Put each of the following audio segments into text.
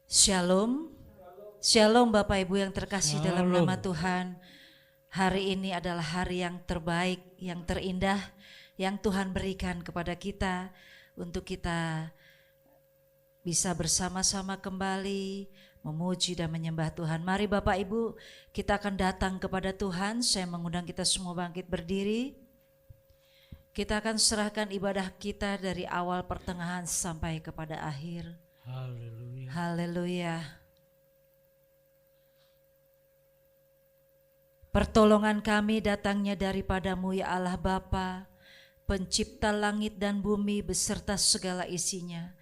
Shalom, Shalom Bapak Ibu yang terkasih dalam Shalom. nama Tuhan. Hari ini adalah hari yang terbaik, yang terindah, yang Tuhan berikan kepada kita untuk kita bisa bersama-sama kembali memuji dan menyembah Tuhan. Mari Bapak Ibu, kita akan datang kepada Tuhan. Saya mengundang kita semua bangkit berdiri. Kita akan serahkan ibadah kita dari awal pertengahan sampai kepada akhir. Haleluya. Haleluya. Pertolongan kami datangnya daripadamu ya Allah Bapa, pencipta langit dan bumi beserta segala isinya.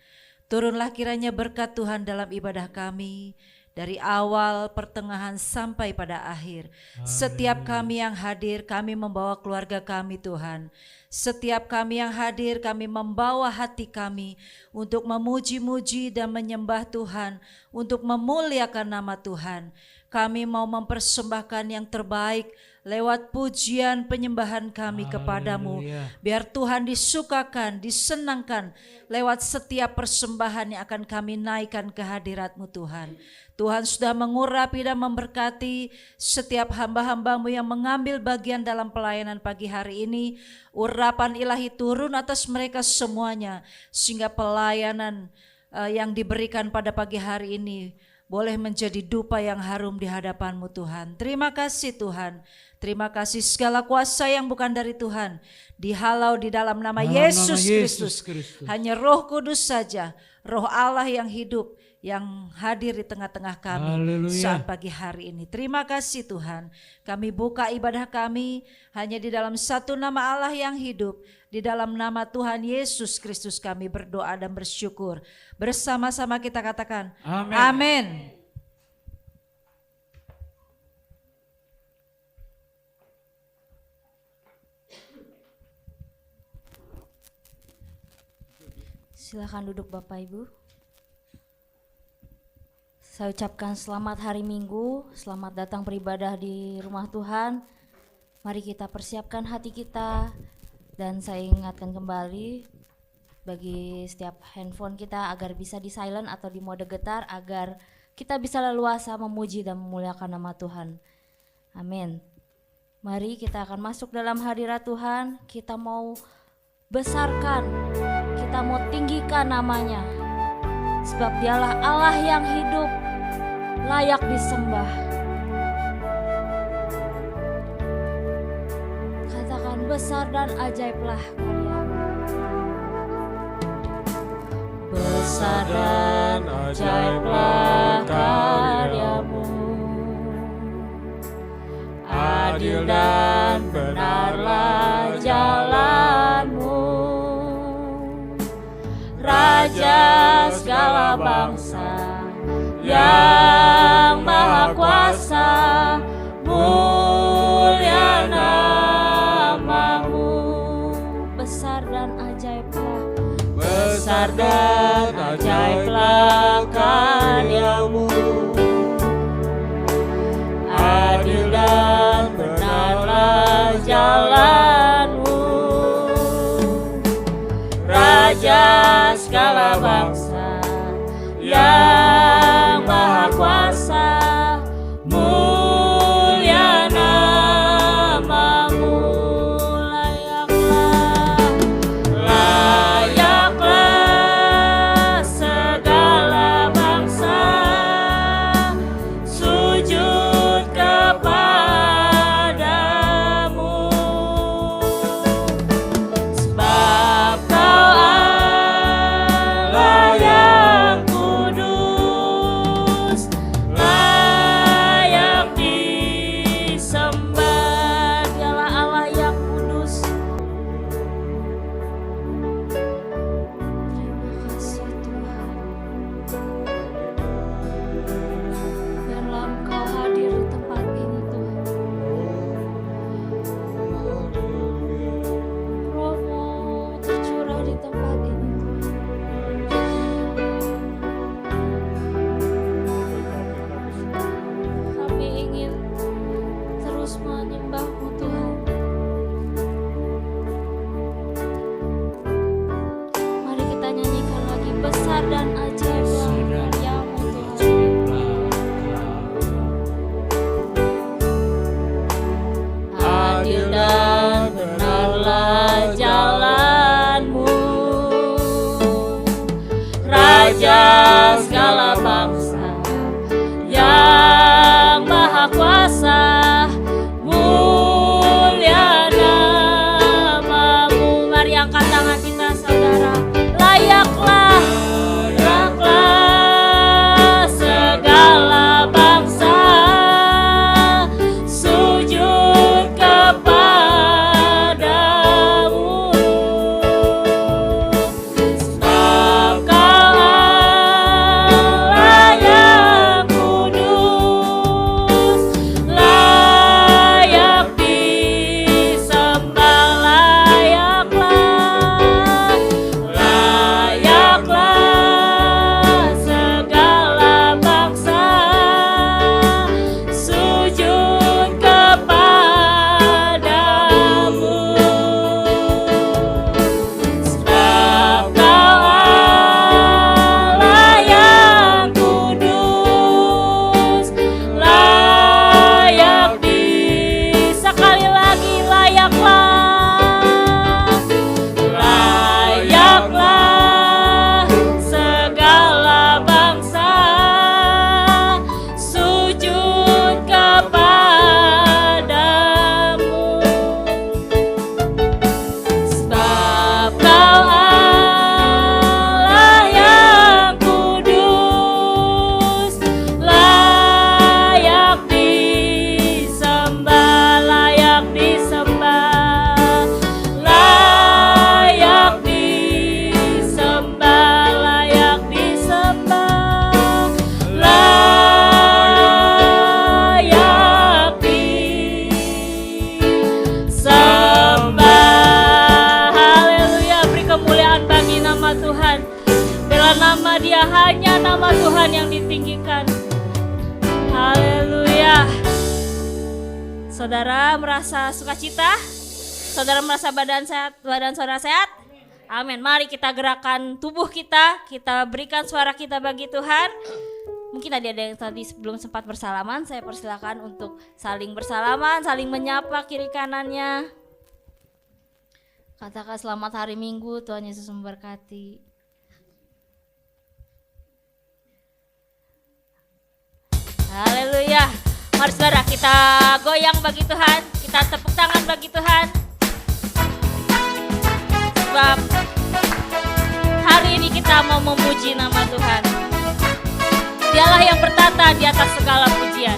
Turunlah kiranya berkat Tuhan dalam ibadah kami, dari awal, pertengahan, sampai pada akhir. Setiap kami yang hadir, kami membawa keluarga kami Tuhan. Setiap kami yang hadir, kami membawa hati kami untuk memuji-muji dan menyembah Tuhan, untuk memuliakan nama Tuhan. Kami mau mempersembahkan yang terbaik lewat pujian penyembahan kami kepadamu. Biar Tuhan disukakan, disenangkan lewat setiap persembahan yang akan kami naikkan ke hadirat-Mu Tuhan. Tuhan sudah mengurapi dan memberkati setiap hamba-hambamu yang mengambil bagian dalam pelayanan pagi hari ini. Urapan ilahi turun atas mereka semuanya, sehingga pelayanan yang diberikan pada pagi hari ini boleh menjadi dupa yang harum di hadapan-Mu Tuhan. Terima kasih Tuhan. Terima kasih segala kuasa yang bukan dari Tuhan dihalau di dalam nama Yesus Kristus. Hanya Roh Kudus saja, Roh Allah yang hidup, yang hadir di tengah-tengah kami saat pagi hari ini. Terima kasih Tuhan. Kami buka ibadah kami hanya di dalam satu nama Allah yang hidup. Di dalam nama Tuhan Yesus Kristus kami berdoa dan bersyukur. Bersama-sama kita katakan amin. Amin. Silakan duduk Bapak Ibu. Saya ucapkan selamat hari Minggu, selamat datang beribadah di rumah Tuhan. Mari kita persiapkan hati kita, dan saya ingatkan kembali bagi setiap handphone kita agar bisa di silent atau di mode getar, agar kita bisa leluasa memuji dan memuliakan nama Tuhan. Amin. Mari kita akan masuk dalam hadirat Tuhan. Kita mau besarkan, kita mau tinggikan namanya, sebab dialah Allah yang hidup, layak disembah. Katakan besar dan ajaiblah karyamu. Besar dan ajaiblah karyamu, adil dan benarlah jalanmu. Raja segala bangsa yang maha kuasa, mulia namamu. Besar dan ajaiblah, besar dan ajaiblah karyamu, adil dan benarlah jalanmu. Raja segala bangsa yang maha kuasa, mulia namamu. Layaklah segala bangsa segala bangsa, yang maha kuasa, mulia namamu. Mari angkat tangan kita saudara. Layaklah, layaklah segala bangsa sujud kepadamu. Sebab Kau Allah yang kudus, layak disembah, layaklah, layaklah segala bangsa sujud kepadamu. Sebab Kau Allah yang kudus, layak sekali lagi, layaklah, layaklah segala bangsa sujud kepadamu. Sebab Kau Allah yang kudus, layak disembah, layak disembah, layak disembah, layak disembah, layak disembah. Haleluya, beri kemuliaan bagi nama Tuhan. Bela nama Dia, hanya nama Tuhan yang ditinggikan. Haleluya. Saudara merasa sukacita? Saudara merasa badan sehat, badan saudara sehat? Amin. Mari kita gerakkan tubuh kita berikan suara kita bagi Tuhan. Mungkin tadi ada yang tadi sebelum sempat bersalaman, saya persilakan untuk saling bersalaman, saling menyapa kiri kanannya. Katakan selamat hari Minggu, Tuhan Yesus memberkati. Haleluya. Mari saudara kita goyang bagi Tuhan, kita tepuk tangan bagi Tuhan. Sebab hari ini kita mau memuji nama Tuhan. Dialah yang bertata di atas segala pujian.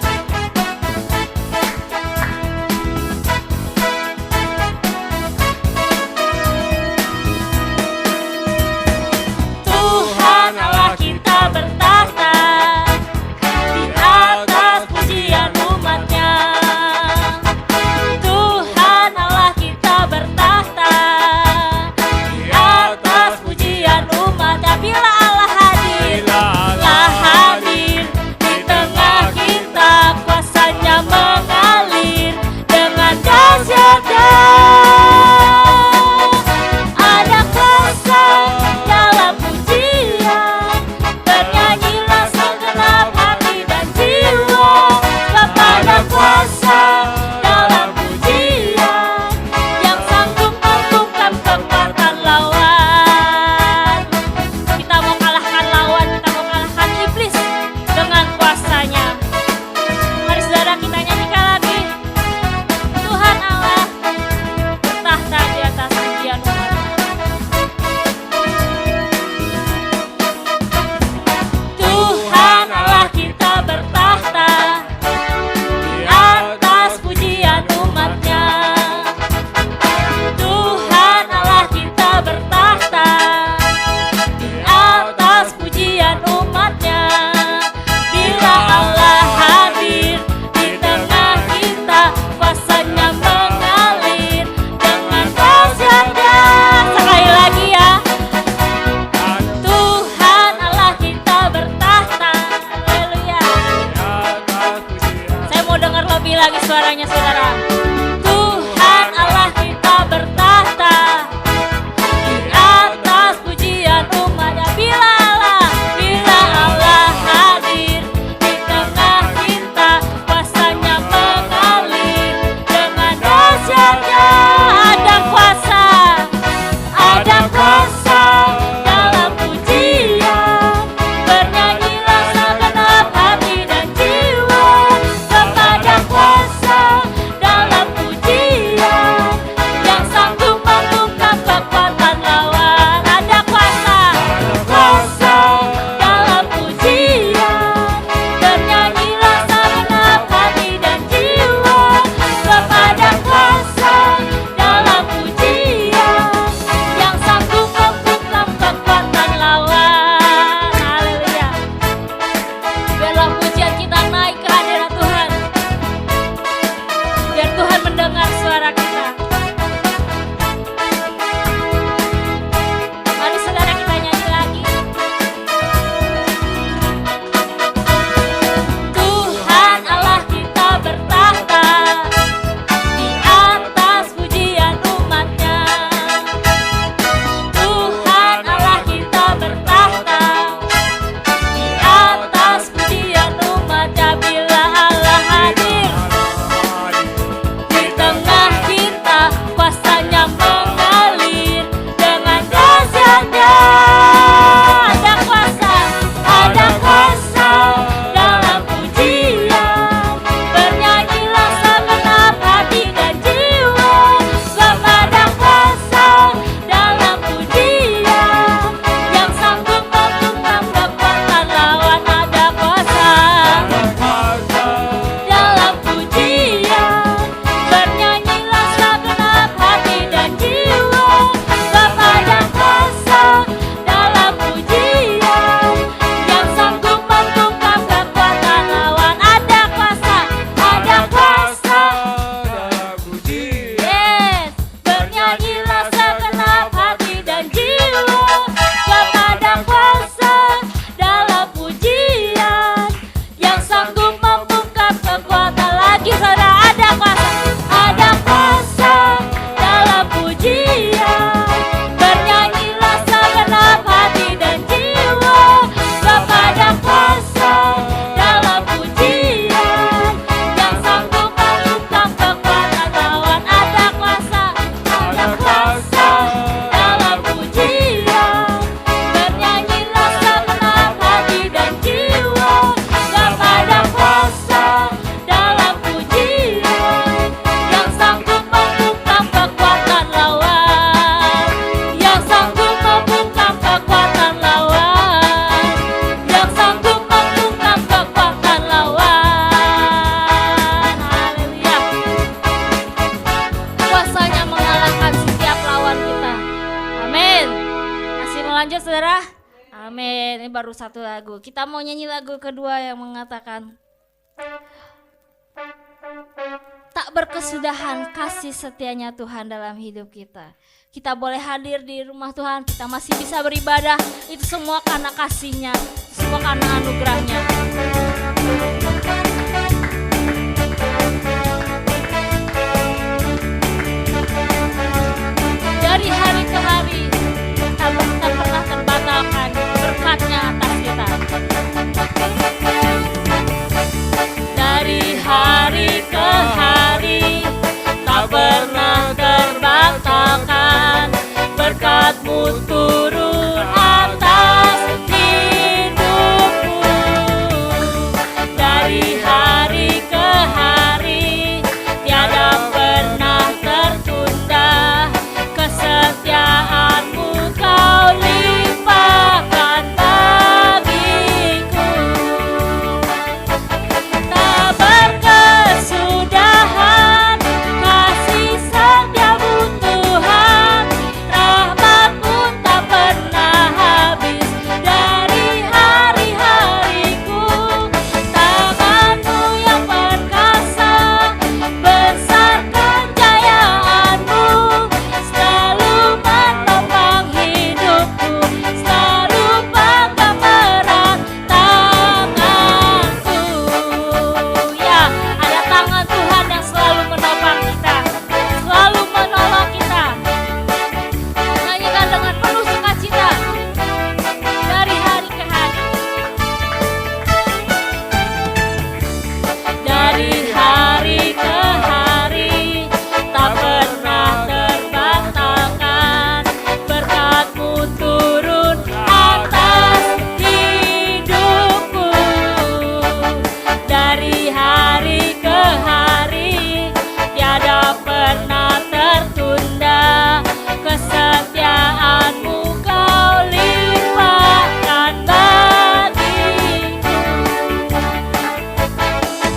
Tuhan Allah kita bertata di atas pujian umatnya. Tuhan Allah kita bertahta di atas pujian umatnya. Bila Allah hadir, Allah hadir di tengah kita, kuasanya mengalir dengan dahsyatnya. Ada kuasa dalam pujian, bernyanyilah segenap hati dan jiwa. Sebab ada kuasa dalam pujian yang sanggup menentukan kekuatan lawan. Kita mau kalahkan lawan, kita mau kalahkan iblis dengan kuasanya. Mari saudara kita nyanyikan lagi. Tuhan Allah bertahta di atas pujian umatnya. Tuhan Allah kita bertahta di atas pujian umatnya. Tuhan Allah kita bertahta di atas pujian umatnya. Bila Allah hadir di tengah kita, kuasanya mengalir dengan dahsyatnya. Sekali lagi ya. Tuhan Allah kita bertahta. Haleluya. Saya mau dengar lebih lagi suaranya saudara. Tuhan Allah kita bertahta di atas pujian umatnya. Bila Allah hadir di tengah kita, kuasanya mengalir dengan dahsyatnya. Ada kuasa dalam pujian, bernyanyi lanjut saudara. Amin. Ini baru satu lagu. Kita mau nyanyi lagu kedua yang mengatakan tak berkesudahan kasih setianya Tuhan dalam hidup kita. Kita boleh hadir di rumah Tuhan, kita masih bisa beribadah. Itu semua karena kasih-Nya, semua karena anugerah-Nya. Dari hari ke hari tak pernah terbatalkan berkat-Nya atas kita. Dari hari ke hari tak pernah terbatalkan berkat-Mu turun atas hidupku. Dari hari ke hari tiada pernah tertunda, kesetiaan-Mu Kau limpahkan bagiku. Tak berkesudahan kasih setia-Mu Tuhan, rahmat-Mu tak pernah habis dari hari-hariku. Tangan-Mu yang perkasa, besar kejayaan-Mu, selalu menopang hidupku, selalu pegang erat tanganku. Ya, ada tangan Tuhan yang selalu menopang kita, selalu menolong kita. Nyanyikan dengan penuh sukacita dari hari ke hari. Dari hari ke hari tak pernah terbatalkan berkat-Mu turun atas hidupku. Dari hari ke hari tiada pernah tertunda, kesetiaan-Mu Kau limpahkan bagiku.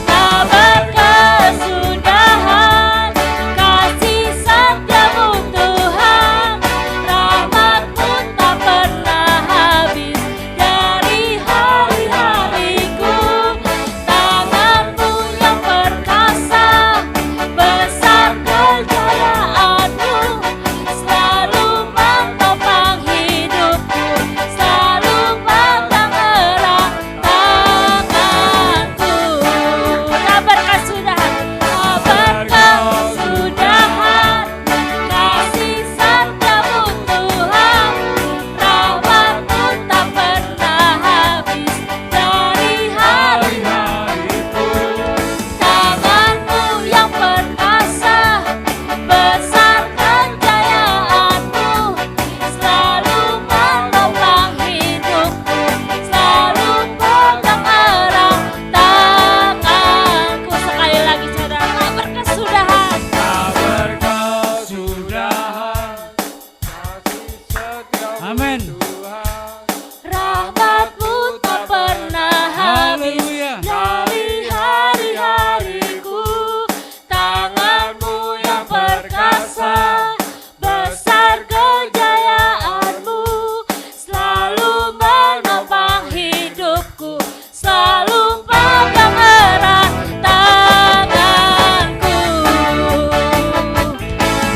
Tak berkesudahan kasih setia-Mu Tuhan, rahmat-Mu tak pernah habis dari hari-hariku. Tangan-Mu yang perkasa, besar kejayaan-Mu, selalu menopang hidupku, selalu pegang erat tanganku. Tak berkesudahan, kasih setia-Mu Tuhan, rahmat-Mu tak pernah habis dari hari-hariku. Tangan-Mu yang perkasa, besar kejayaan-Mu, selalu menopang hidupku, selalu pegang erat tanganku. Sekali lagi saudara, tak berkesudahan. Amin. Rahmat-Mu tak pernah habis Haleluya. dari hari-hariku. Tangan-Mu yang perkasa, besar kejayaan-Mu, selalu menopang hidupku, selalu pegang erat tanganku.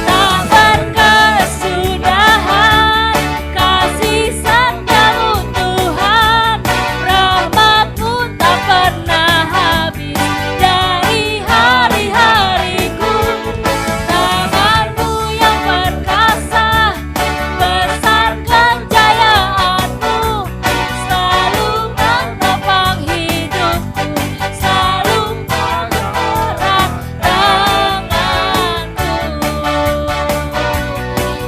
Tak berkesudahan kasih setia-Mu Tuhan, rahmat-Mu tak pernah habis dari hari-hariku. Tangan-Mu yang perkasa, besar kejayaan-Mu, selalu menopang hidupku, selalu pegang erat tanganku,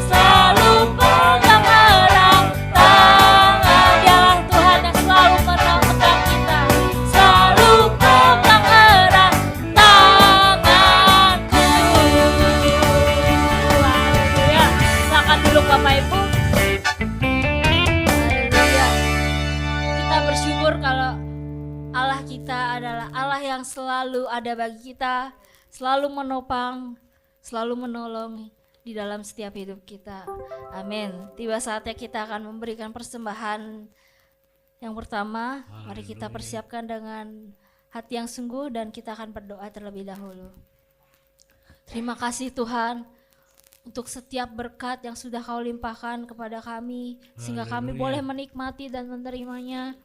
selalu pegang erat tangan. Ya Tuhan yang selalu menolong kita, selalu pegang erat tanganku. Haleluya. Silakan duduk Bapak Ibu. Haleluya. Kita bersyukur kalau Allah kita adalah Allah yang selalu ada bagi kita, selalu menopang, selalu menolong di dalam setiap hidup kita. Amin. Tiba saatnya kita akan memberikan persembahan yang pertama. Mari kita persiapkan dengan hati yang sungguh dan kita akan berdoa terlebih dahulu. Terima kasih Tuhan untuk setiap berkat yang sudah Kau limpahkan kepada kami, sehingga kami boleh menikmati dan menerimanya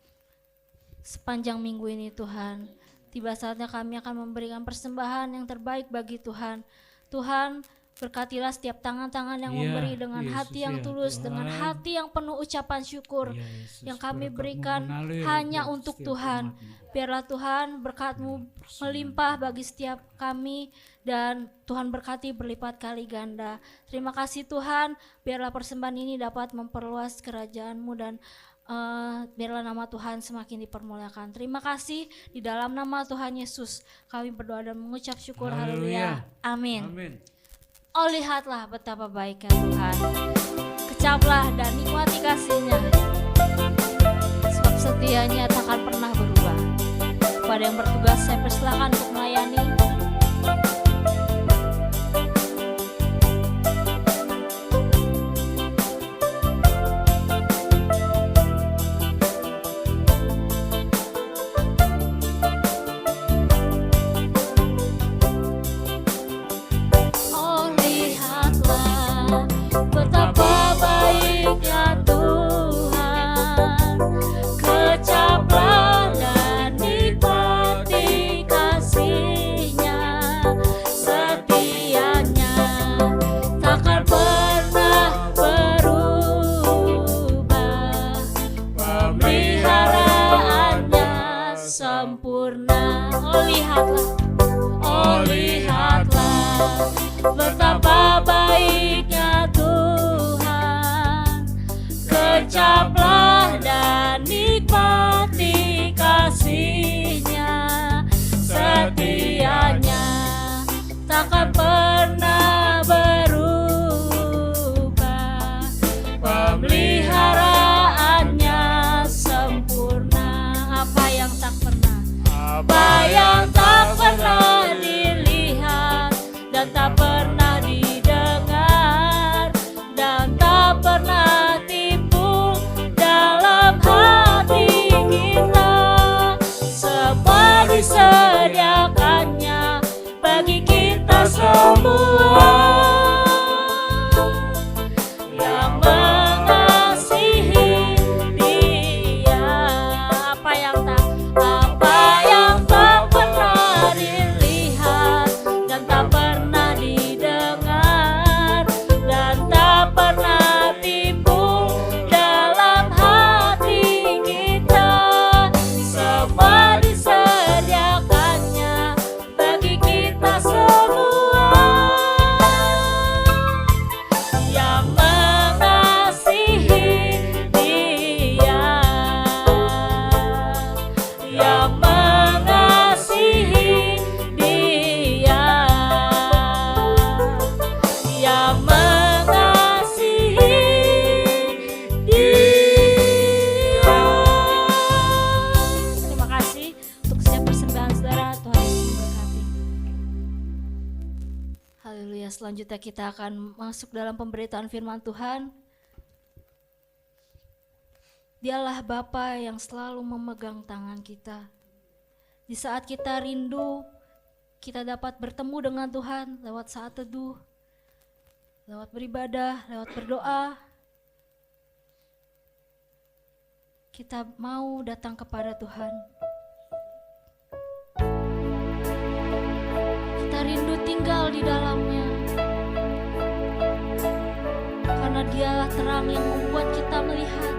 sepanjang minggu ini Tuhan. Tiba saatnya kami akan memberikan persembahan yang terbaik bagi Tuhan. Tuhan, berkatilah setiap tangan-tangan yang memberi dengan hati yang tulus, dengan hati yang penuh ucapan syukur yang kami berikan hanya untuk Tuhan. Biarlah Tuhan berkat-Mu melimpah bagi setiap kami dan Tuhan berkati berlipat kali ganda. Terima kasih Tuhan, biarlah persembahan ini dapat memperluas kerajaan-Mu dan biarlah nama Tuhan semakin dipermuliakan. Terima kasih, di dalam nama Tuhan Yesus kami berdoa dan mengucap syukur. Haleluya. Amin. Oh, lihatlah betapa baiknya Tuhan. Kecaplah dan nikmati kasih-Nya, sebab setianya takkan pernah berubah. Kepada yang bertugas saya persilakan untuk melayani. Betapa baiknya Tuhan, kecaplah dan nikmati kasih-Nya, setianya takkan pernah berubah, pemeliharaannya sempurna. Oh lihatlah, betapa baiknya Tuhan, kecaplah dan nikmati kasih-Nya, setianya takkan pernah berubah, pemeliharaannya sempurna. Apa yang tak pernah dilihat dan tak pernah didengar dan tak pernah timbul dalam hati kita, semua disediakannya bagi kita semua yang mengasihi Dia. Apa yang tak pernah dilihat dan tak pernah didengar dan tak pernah timbul dalam hati kita, semua disediakannya bagi kita semua yang mengasihi Dia, yang mengasihi Dia, yang mengasihi Dia. Terima kasih untuk setiap persembahan saudara. Tuhan Yesus memberkati. Haleluya. Selanjutnya kita akan masuk dalam pemberitaan firman Tuhan. Dialah Bapa yang selalu memegang tangan kita. Di saat kita rindu, kita dapat bertemu dengan Tuhan lewat saat teduh, lewat beribadah, lewat berdoa. Kita mau datang kepada Tuhan. Kita rindu tinggal di dalamnya. Karena Dialah terang yang membuat kita melihat,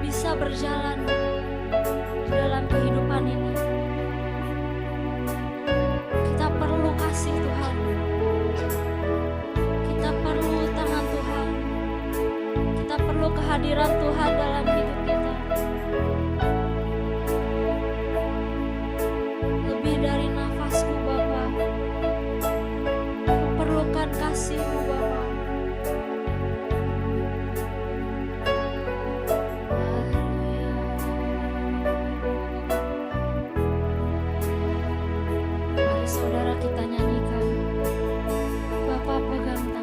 bisa berjalan di dalam kehidupan ini. Kita perlu kasih Tuhan. Kita perlu tangan Tuhan. Kita perlu kehadiran Tuhan dalam hidup kita. Lebih dari nafasku Bapa, aku perlukan kasih-Mu Bapa. Mari saudara kita nyanyikan. Bapa pegang tangan.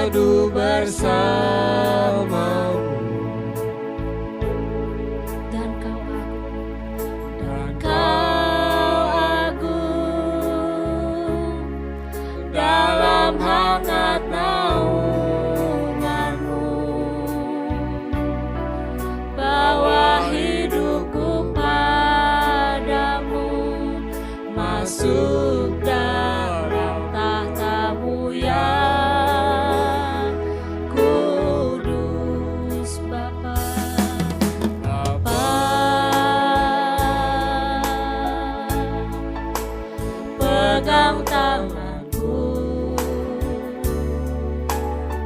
teduh bersamamu. Dan kau agung Dalam hangat naunganmu, bawa hidupku padamu, masuk dalam tahtamu yang kudus Bapa. Pegang tanganku,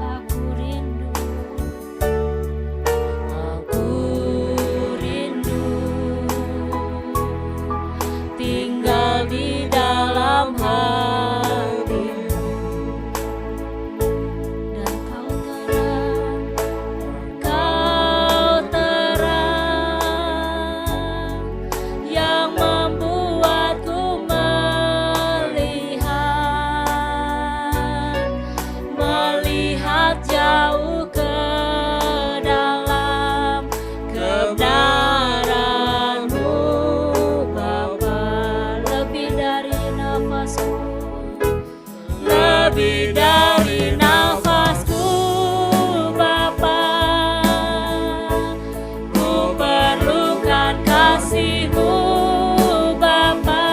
aku rindu tinggal di dalam hatimu. Dan kau terang yang membuatku melihat jauh ke dalam kebenaran-Mu Bapa. Lebih dari nafasku, lebih dari nafasku Bapa, ku perlukan kasih-Mu Bapa,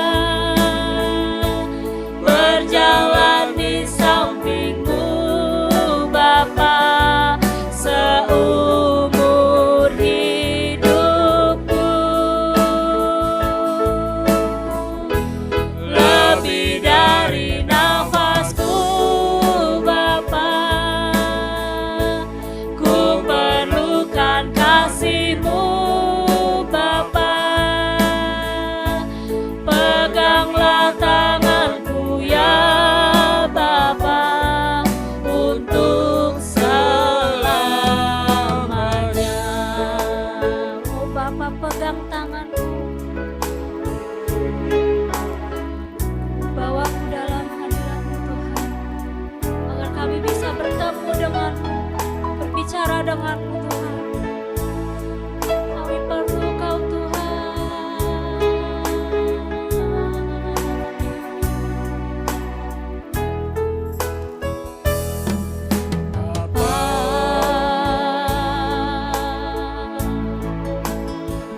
berjalan di samping-Mu Bapa seumur hidupku. Lebih dari nafasku Bapa, ku perlukan kasih-Mu Bapa, peganglah tanganku ya Bapa untuk selamanya. Oh Bapa, pegang tanganku, bawaku dalam hadirat-Mu Tuhan, agar kami bisa bertemu dengan-Mu, berbicara dengan-Mu Tuhan. Kami perlu Kau Tuhan.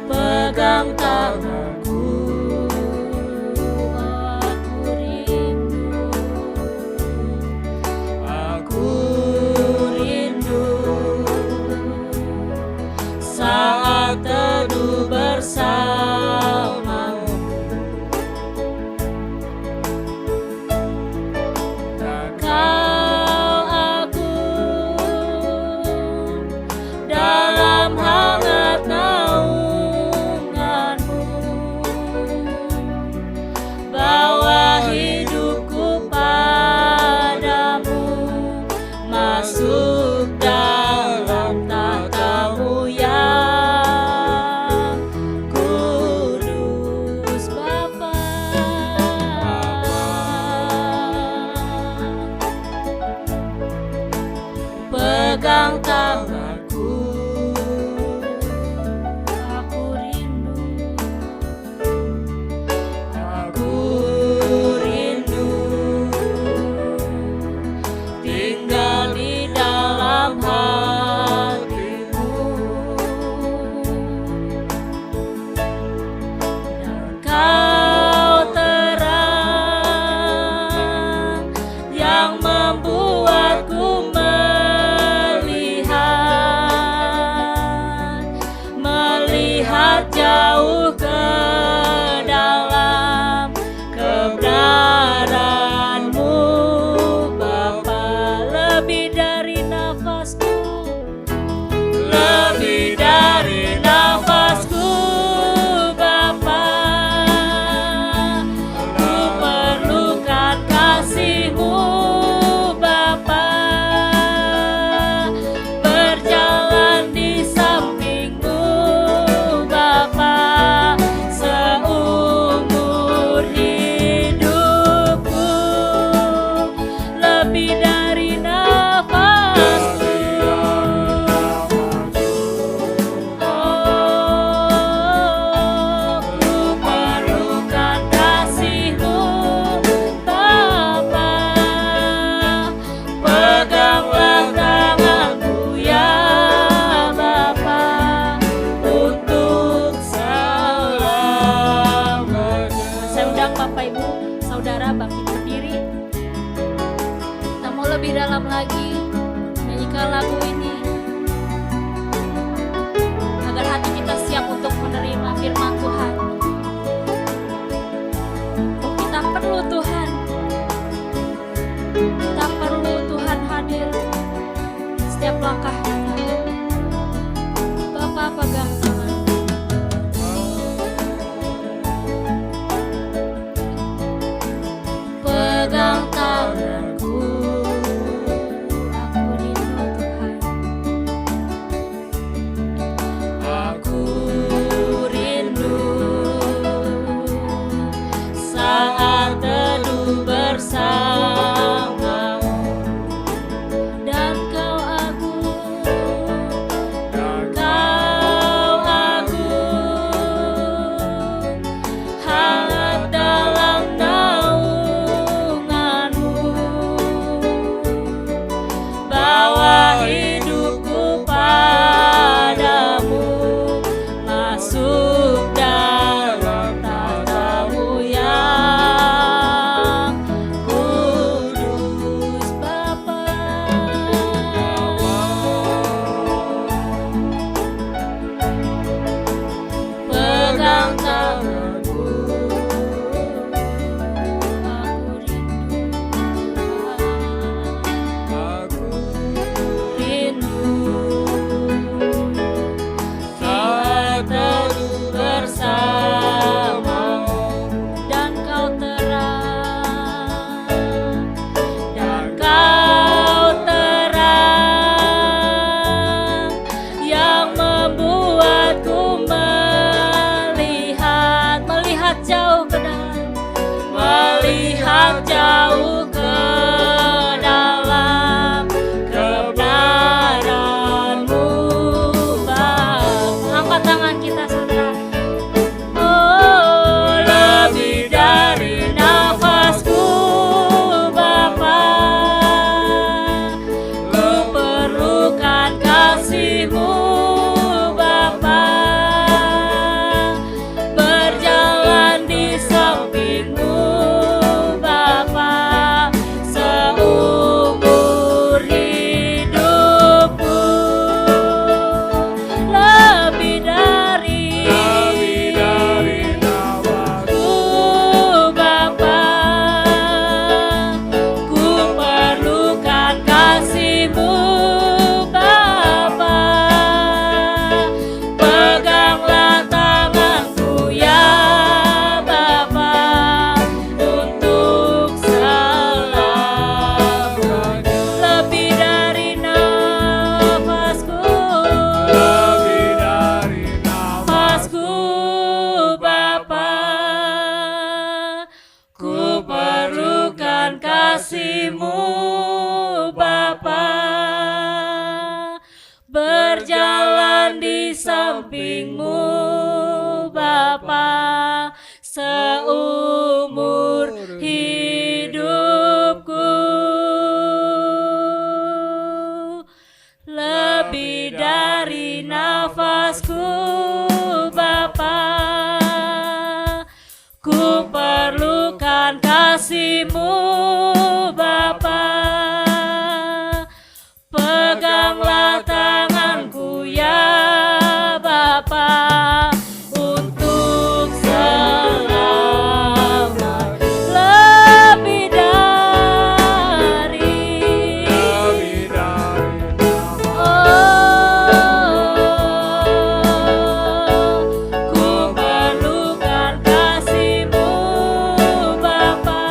Pegang tanganku, aku rindu saat teduh bersamamu. Kau agung dalam hangat naungan-Mu, bawa hidupku padamu, masuk dalam tahta-Mu yang kudus. lagi menyanyikan lagu ini agar hati kita siap untuk menerima firman Tuhan. Oh, kita perlu Tuhan. Kita perlu Tuhan hadir setiap langkah kita. Bapa pegang tangan. Pegang tanganku, aku rindu Tuhan. Aku rindu saat teduh bersamamu, dan kau agung, hangat dalam naunganmu. Bawa hidupku padamu, masuk dalam tatamu yang kudus, Bapa. Pegang tanganku, aku rindu saat teduh bersamamu, dan kau terang, yang membuatku melihat jauh ke dalam, melihat jauh ke dalam kebenaran-Mu, Bapa. Angkat tangan kita, saudara. Oh, lebih dari nafasku, Bapa, ku perlukan kasih-Mu, Bapa. Berjalan di samping-Mu, Bapa, seumur hidupku. Lebih dari nafasku, Bapa, ku perlukan kasih-Mu, Bapa. Peganglah tanganku ya Bapa, untuk selamanya. Lebih dari nafasku, Bapa, ku perlukan kasih-Mu, Bapa. Berjalan di samping-Mu, Bapa, seumur hidupku. Lebih dari nafasku, Bapa, ku perlukan kasih-Mu, Bapa. Peganglah tanganku ya Bapa, untuk selamanya. Lebih dari ku perlukan kasih-Mu, Bapa.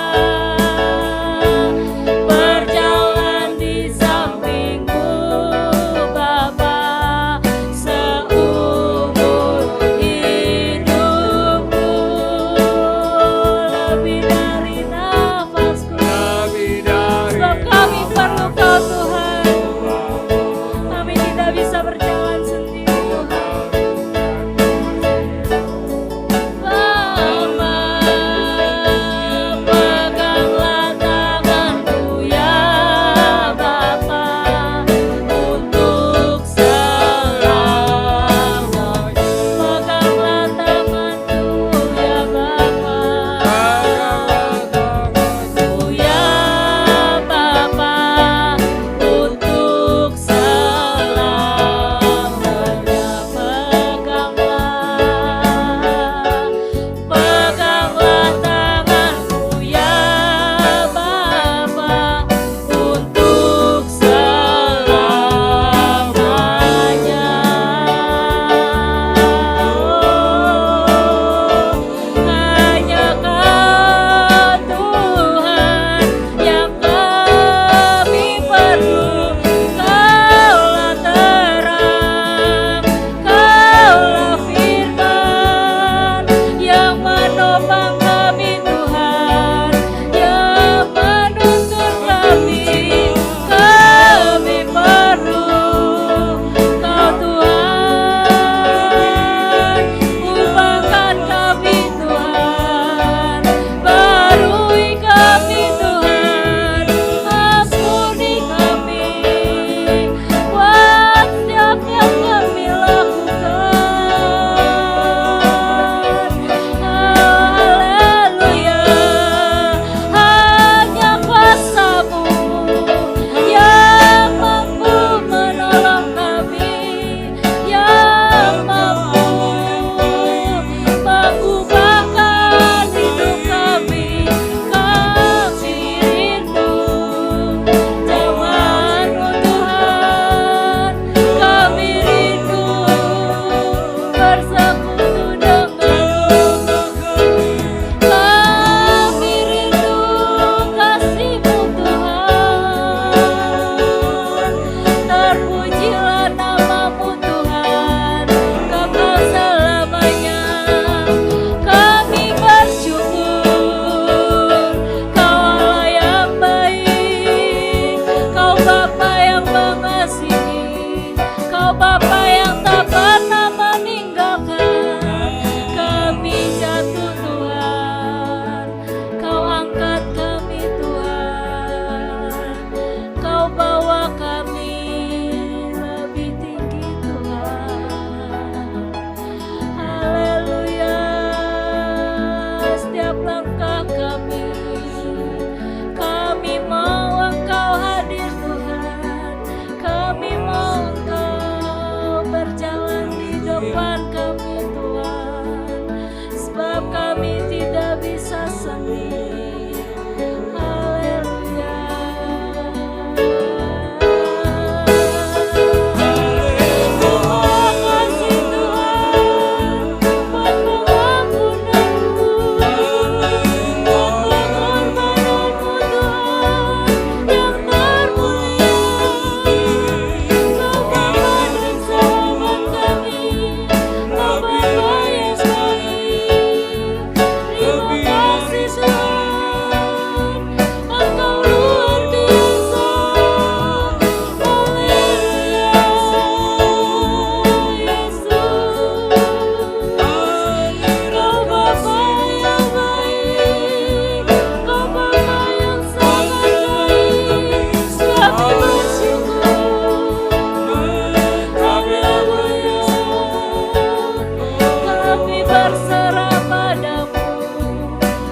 berserah padamu.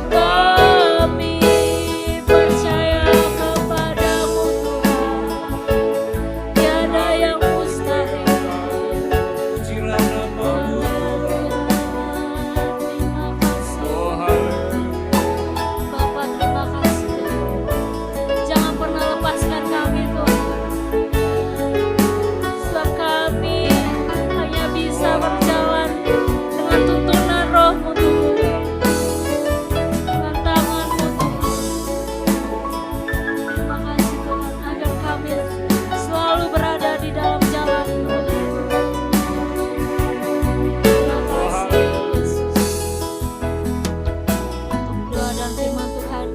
Kami percaya kepadamu Tuhan, tiada yang mustahil. Pujilah namamu. Terima kasih Oh haleluya. Bapa, terima kasih. Jangan pernah lepaskan kami Tuhan, sebab kami hanya bisa berjalan dengan tuntunan Roh-Mu Tuhan, dengan tangan-Mu Tuhan. Terima kasih Tuhan, agar kami selalu berada di dalam jalan Tuhan. Terima kasih Yesus. Untuk doa dan firman Tuhan,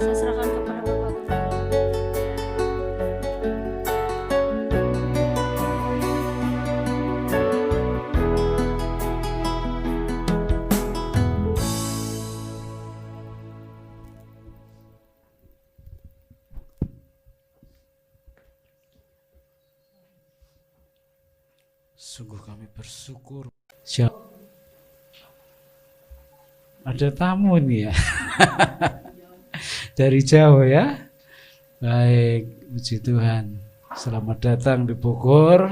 saya serahkan kepada Bapak Gembala. Sungguh kami bersyukur. Siap. Ada tamu nih ya. Dari jauh ya. Baik, puji Tuhan. Selamat datang di Bogor.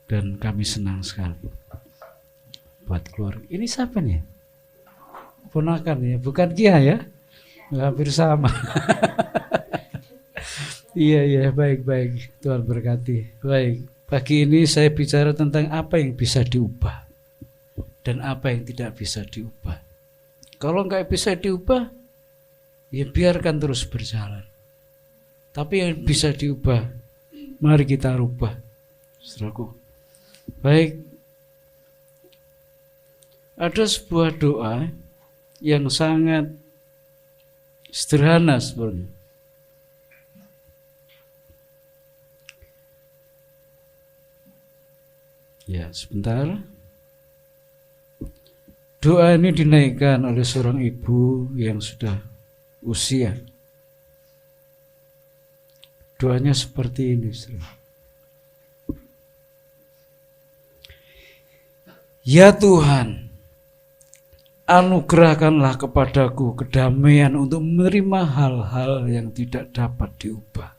Dan kami senang sekali buat keluarga. Ini siapa nih? Ponakan ya, bukan Kia ya? Hampir sama. Iya, baik. Tuhan berkati. Baik, pagi ini saya bicara tentang apa yang bisa diubah dan apa yang tidak bisa diubah. Kalau nggak bisa diubah, ya biarkan terus berjalan. Tapi yang bisa diubah, mari kita rubah. Saudaraku. Baik, ada sebuah doa yang sangat sederhana sebenarnya. Ya, sebentar. Doa ini dinaikkan oleh seorang ibu yang sudah usia. Doanya seperti ini, saudara. Ya Tuhan, anugerahkanlah kepadaku kedamaian untuk menerima hal-hal yang tidak dapat diubah.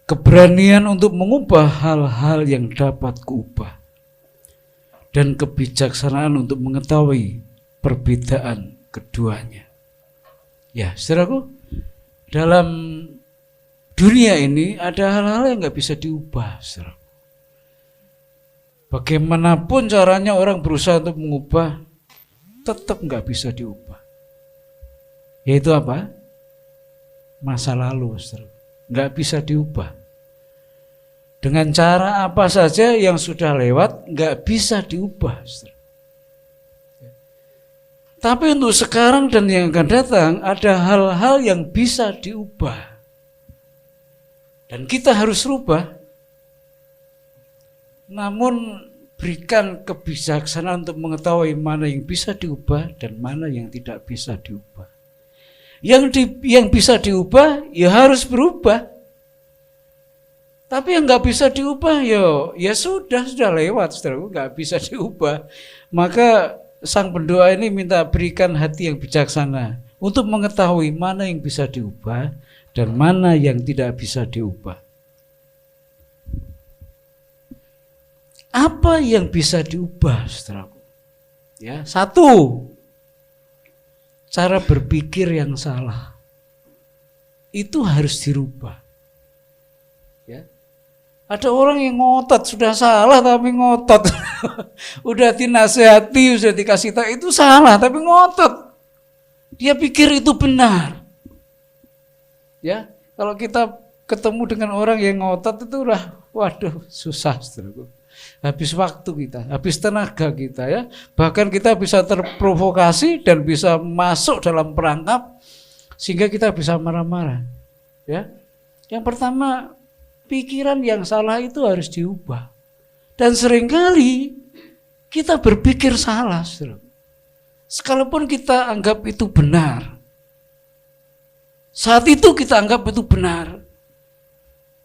Keberanian untuk mengubah hal-hal yang dapat kuubah. Dan kebijaksanaan untuk mengetahui perbedaan keduanya. Ya, saudaraku, dalam dunia ini ada hal-hal yang nggak bisa diubah, saudaraku. Bagaimanapun caranya orang berusaha untuk mengubah, tetap nggak bisa diubah. Yaitu apa? Masa lalu, saudaraku. Nggak bisa diubah. Dengan cara apa saja yang sudah lewat, nggak bisa diubah, saudara. Tapi untuk sekarang dan yang akan datang, ada hal-hal yang bisa diubah. Dan kita harus rubah. Namun berikan kebijaksanaan untuk mengetahui mana yang bisa diubah dan mana yang tidak bisa diubah. Yang bisa diubah ya harus berubah. Tapi yang nggak bisa diubah ya sudah lewat, saudara, nggak bisa diubah. Maka sang pendoa ini minta berikan hati yang bijaksana untuk mengetahui mana yang bisa diubah dan mana yang tidak bisa diubah. Apa yang bisa diubah, saudaraku? Ya, satu, cara berpikir yang salah. Itu harus dirubah. Ya. Ada orang yang ngotot, sudah salah tapi ngotot. Udah dinasehati, sudah dikasih tahu itu salah tapi ngotot. Dia pikir itu benar. Ya, kalau kita ketemu dengan orang yang ngotot itu waduh, susah, saudaraku. Habis waktu kita, habis tenaga kita ya. Bahkan kita bisa terprovokasi dan bisa masuk dalam perangkap sehingga kita bisa marah-marah. Ya. Yang pertama, pikiran yang salah itu harus diubah. Dan seringkali kita berpikir salah, saudara. Sekalipun kita anggap itu benar. Saat itu kita anggap itu benar.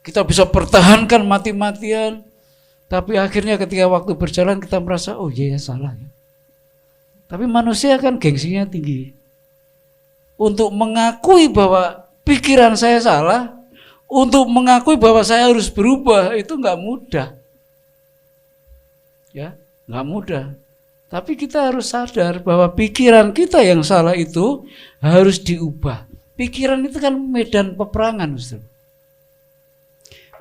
Kita bisa pertahankan mati-matian. Tapi akhirnya ketika waktu berjalan kita merasa, oh iya ya salah ya. Tapi manusia kan gengsinya tinggi. Untuk mengakui bahwa pikiran saya salah, untuk mengakui bahwa saya harus berubah, itu nggak mudah. Ya, nggak mudah. Tapi kita harus sadar bahwa pikiran kita yang salah itu harus diubah. Pikiran itu kan medan peperangan, Ustaz.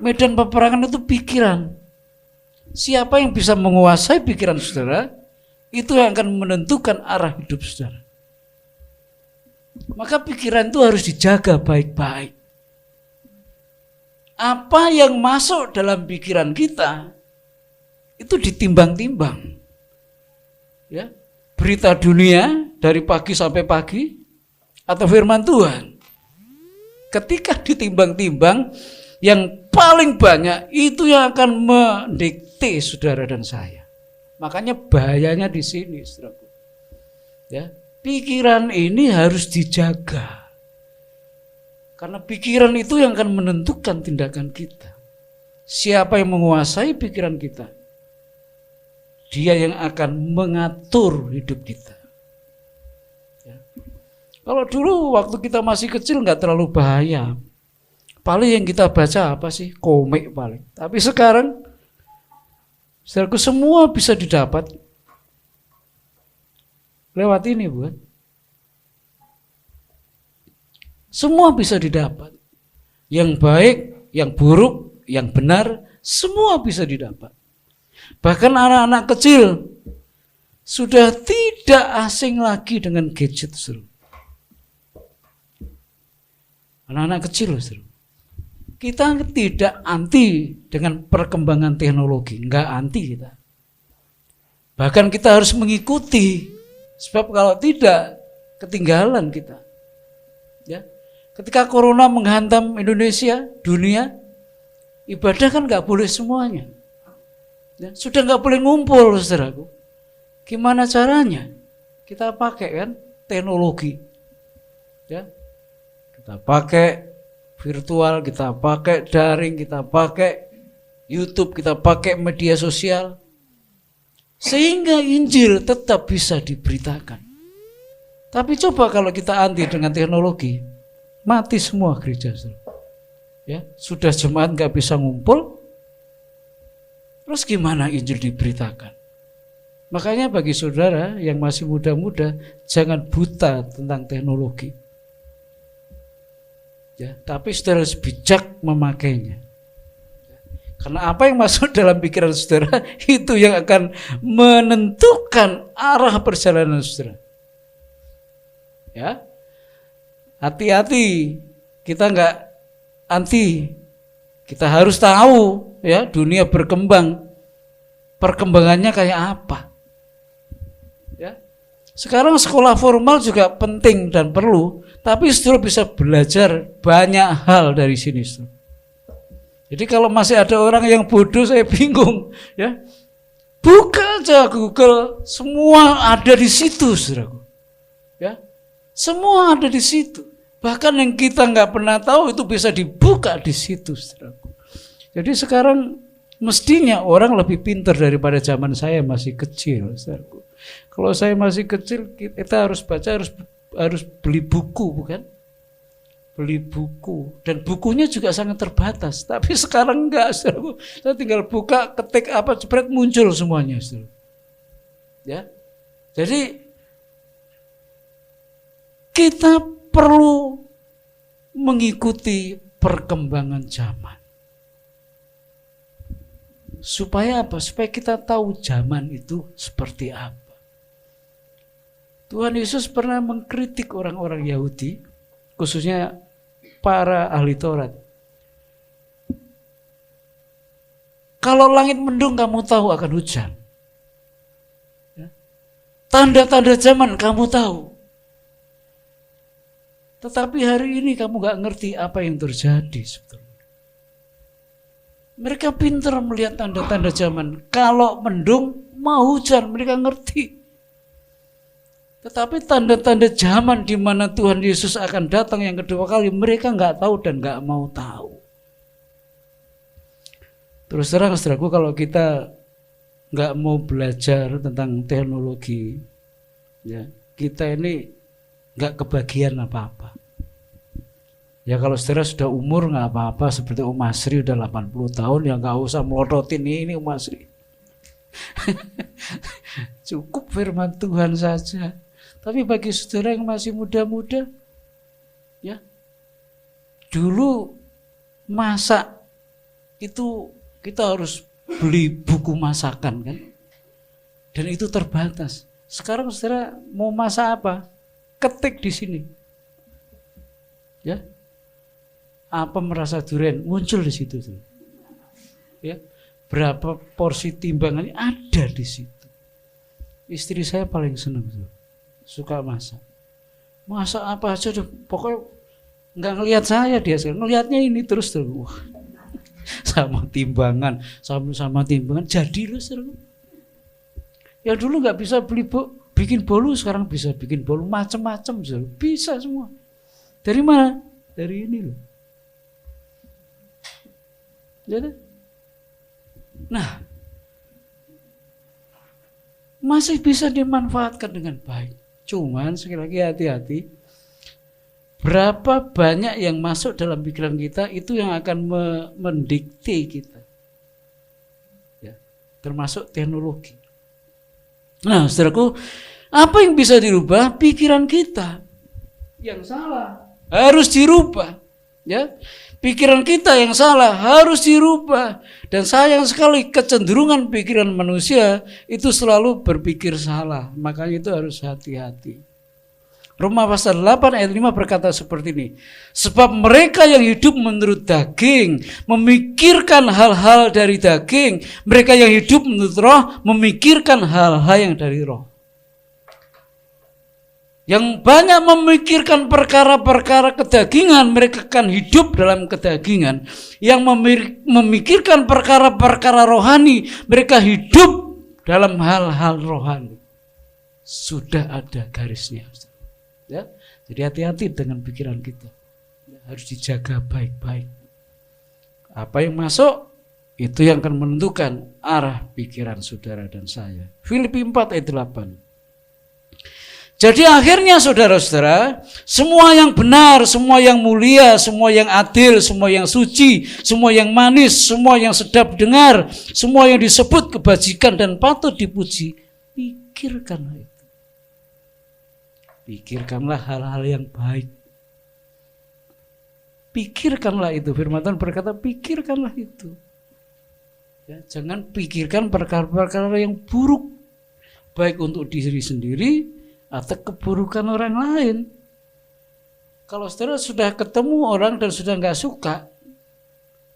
Medan peperangan itu pikiran. Siapa yang bisa menguasai pikiran saudara, itu yang akan menentukan arah hidup saudara. Maka pikiran itu harus dijaga baik-baik. Apa yang masuk dalam pikiran kita, itu ditimbang-timbang. Ya, berita dunia dari pagi sampai pagi, atau firman Tuhan. Ketika ditimbang-timbang, yang paling banyak itu yang akan mendikte saudara dan saya. Makanya bahayanya di sini, saudaraku. Ya, pikiran ini harus dijaga. Karena pikiran itu yang akan menentukan tindakan kita. Siapa yang menguasai pikiran kita, dia yang akan mengatur hidup kita. Ya. Kalau dulu waktu kita masih kecil nggak terlalu bahaya. Paling yang kita baca apa sih? Komik paling. Tapi sekarang, saudaraku, semua bisa didapat lewat ini, bukan? Semua bisa didapat. Yang baik, yang buruk, yang benar, semua bisa didapat. Bahkan anak-anak kecil sudah tidak asing lagi dengan gadget, saudara. Anak-anak kecil, saudara. Kita tidak anti dengan perkembangan teknologi, enggak anti kita. Bahkan kita harus mengikuti, sebab kalau tidak ketinggalan kita. Ya, ketika corona menghantam Indonesia, dunia, ibadah kan enggak boleh semuanya. Ya, sudah enggak boleh ngumpul, saudaraku. Gimana caranya? Kita pakai kan teknologi. Ya, kita pakai virtual, kita pakai daring, kita pakai YouTube, kita pakai media sosial, sehingga Injil tetap bisa diberitakan. Tapi coba kalau kita anti dengan teknologi, mati semua gereja. Ya, sudah jemaat nggak bisa ngumpul, terus gimana Injil diberitakan? Makanya bagi saudara yang masih muda-muda, jangan buta tentang teknologi. Ya, tapi saudara harus bijak memakainya. Karena apa yang masuk dalam pikiran saudara itu yang akan menentukan arah perjalanan saudara. Ya, hati-hati, kita nggak anti, kita harus tahu ya dunia berkembang, perkembangannya kayak apa. Ya, sekarang sekolah formal juga penting dan perlu. Tapi saudara bisa belajar banyak hal dari sini. Saudara. Jadi kalau masih ada orang yang bodoh, saya bingung. Ya, buka aja Google, semua ada di situ, saudaraku. Ya, semua ada di situ. Bahkan yang kita nggak pernah tahu itu bisa dibuka di situ, saudaraku. Jadi sekarang mestinya orang lebih pintar daripada zaman saya masih kecil, saudaraku. Kalau saya masih kecil, kita harus baca, harus beli buku, bukan? Beli buku, dan bukunya juga sangat terbatas. Tapi sekarang enggak, saudara. Saya tinggal buka, ketik apa, jepret, muncul semuanya, saudara. Ya, jadi kita perlu mengikuti perkembangan zaman. Supaya apa? Supaya kita tahu zaman itu seperti apa. Tuhan Yesus pernah mengkritik orang-orang Yahudi, khususnya para ahli Taurat. Kalau langit mendung kamu tahu akan hujan. Ya. Tanda-tanda zaman kamu tahu. Tetapi hari ini kamu gak ngerti apa yang terjadi sebetulnya. Mereka pintar melihat tanda-tanda zaman. Kalau mendung mau hujan, mereka ngerti. Tetapi tanda-tanda zaman di mana Tuhan Yesus akan datang yang kedua kali, mereka nggak tahu dan nggak mau tahu. Terus terang saudaraku, kalau kita nggak mau belajar tentang teknologi, ya kita ini nggak kebagian apa-apa. Ya kalau saudara sudah umur nggak apa-apa, seperti Om Asri udah 80 tahun, ya nggak usah melototin ini Om Asri. Cukup firman Tuhan saja. Tapi bagi saudara yang masih muda-muda, ya dulu masak itu kita harus beli buku masakan kan, dan itu terbatas. Sekarang saudara mau masak apa? Ketik di sini, ya. Apa merasa durian muncul di situ tuh, ya. Berapa porsi timbangannya ada di situ. Istri saya paling senang tuh, suka masak. Masak apa aja tuh, pokoknya nggak ngelihat saya dia, ngelihatnya ini terus tuh. Wah, sama timbangan, sama timbangan jadi loh seru. Ya dulu nggak bisa bikin bolu, sekarang bisa bikin bolu macam-macam, bisa semua. Dari mana? Dari ini loh. Jadi, nah, masih bisa dimanfaatkan dengan baik. Cuman sekali lagi hati-hati. Berapa banyak yang masuk dalam pikiran kita itu yang akan mendikte kita, ya, termasuk teknologi. Nah, saudaraku, apa yang bisa dirubah? Pikiran kita yang salah harus dirubah, ya. Pikiran kita yang salah harus dirubah. Dan sayang sekali kecenderungan pikiran manusia itu selalu berpikir salah. Makanya itu harus hati-hati. Roma pasal 8 ayat 5 berkata seperti ini. Sebab mereka yang hidup menurut daging memikirkan hal-hal dari daging. Mereka yang hidup menurut roh memikirkan hal-hal yang dari roh. Yang banyak memikirkan perkara-perkara kedagingan, mereka akan hidup dalam kedagingan. Yang memikirkan perkara-perkara rohani, mereka hidup dalam hal-hal rohani. Sudah ada garisnya. Ya, jadi hati-hati dengan pikiran kita. Harus dijaga baik-baik. Apa yang masuk, itu yang akan menentukan arah pikiran saudara dan saya. Filipi 4 ayat 8. Jadi akhirnya saudara-saudara, semua yang benar, semua yang mulia, semua yang adil, semua yang suci, semua yang manis, semua yang sedap dengar, semua yang disebut kebajikan dan patut dipuji, pikirkanlah itu. Pikirkanlah hal-hal yang baik. Pikirkanlah itu. Firman Tuhan berkata, pikirkanlah itu. Ya, jangan pikirkan perkara-perkara yang buruk, baik untuk diri sendiri atau keburukan orang lain. Kalau saudara sudah ketemu orang dan sudah nggak suka,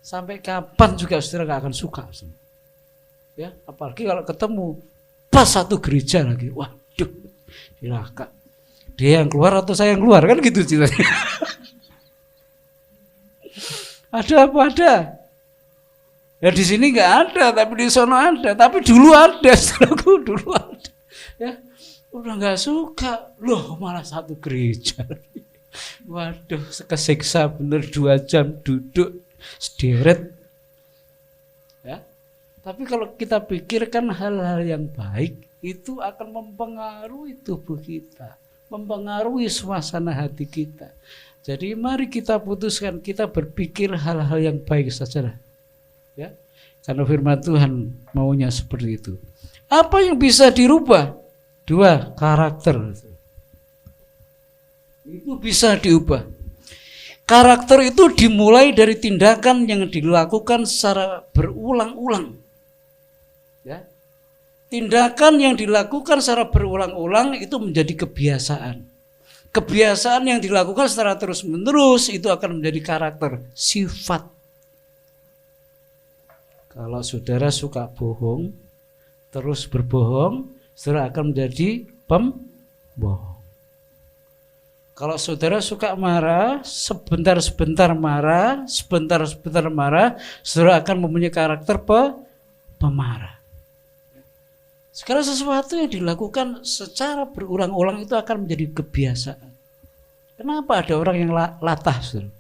sampai kapan juga saudara nggak akan suka. Ya, apalagi kalau ketemu pas satu gereja lagi, waduh, cilaka. Dia yang keluar atau saya yang keluar, kan gitu ceritanya. Ada apa ada? Ya di sini nggak ada, tapi di sana ada. Tapi dulu ada, saudaraku, dulu ada. Ya. Udah nggak suka, loh malah satu gereja. Waduh, kesiksa bener 2 jam duduk sederet. Ya, tapi kalau kita pikirkan hal-hal yang baik, itu akan mempengaruhi tubuh kita, mempengaruhi suasana hati kita. Jadi mari kita putuskan, kita berpikir hal-hal yang baik saja. Ya, karena firman Tuhan maunya seperti itu. Apa yang bisa dirubah? 2, karakter. Itu bisa diubah. Karakter itu dimulai dari tindakan yang dilakukan secara berulang-ulang. Ya. Tindakan yang dilakukan secara berulang-ulang itu menjadi kebiasaan. Kebiasaan yang dilakukan secara terus-menerus itu akan menjadi karakter, sifat. Kalau saudara suka bohong, terus berbohong, saudara akan menjadi pembohong. Kalau saudara suka marah, sebentar-sebentar marah, sebentar-sebentar marah, saudara akan mempunyai karakter pemarah. Segala sesuatu yang dilakukan secara berulang-ulang itu akan menjadi kebiasaan. Kenapa ada orang yang latah, saudara?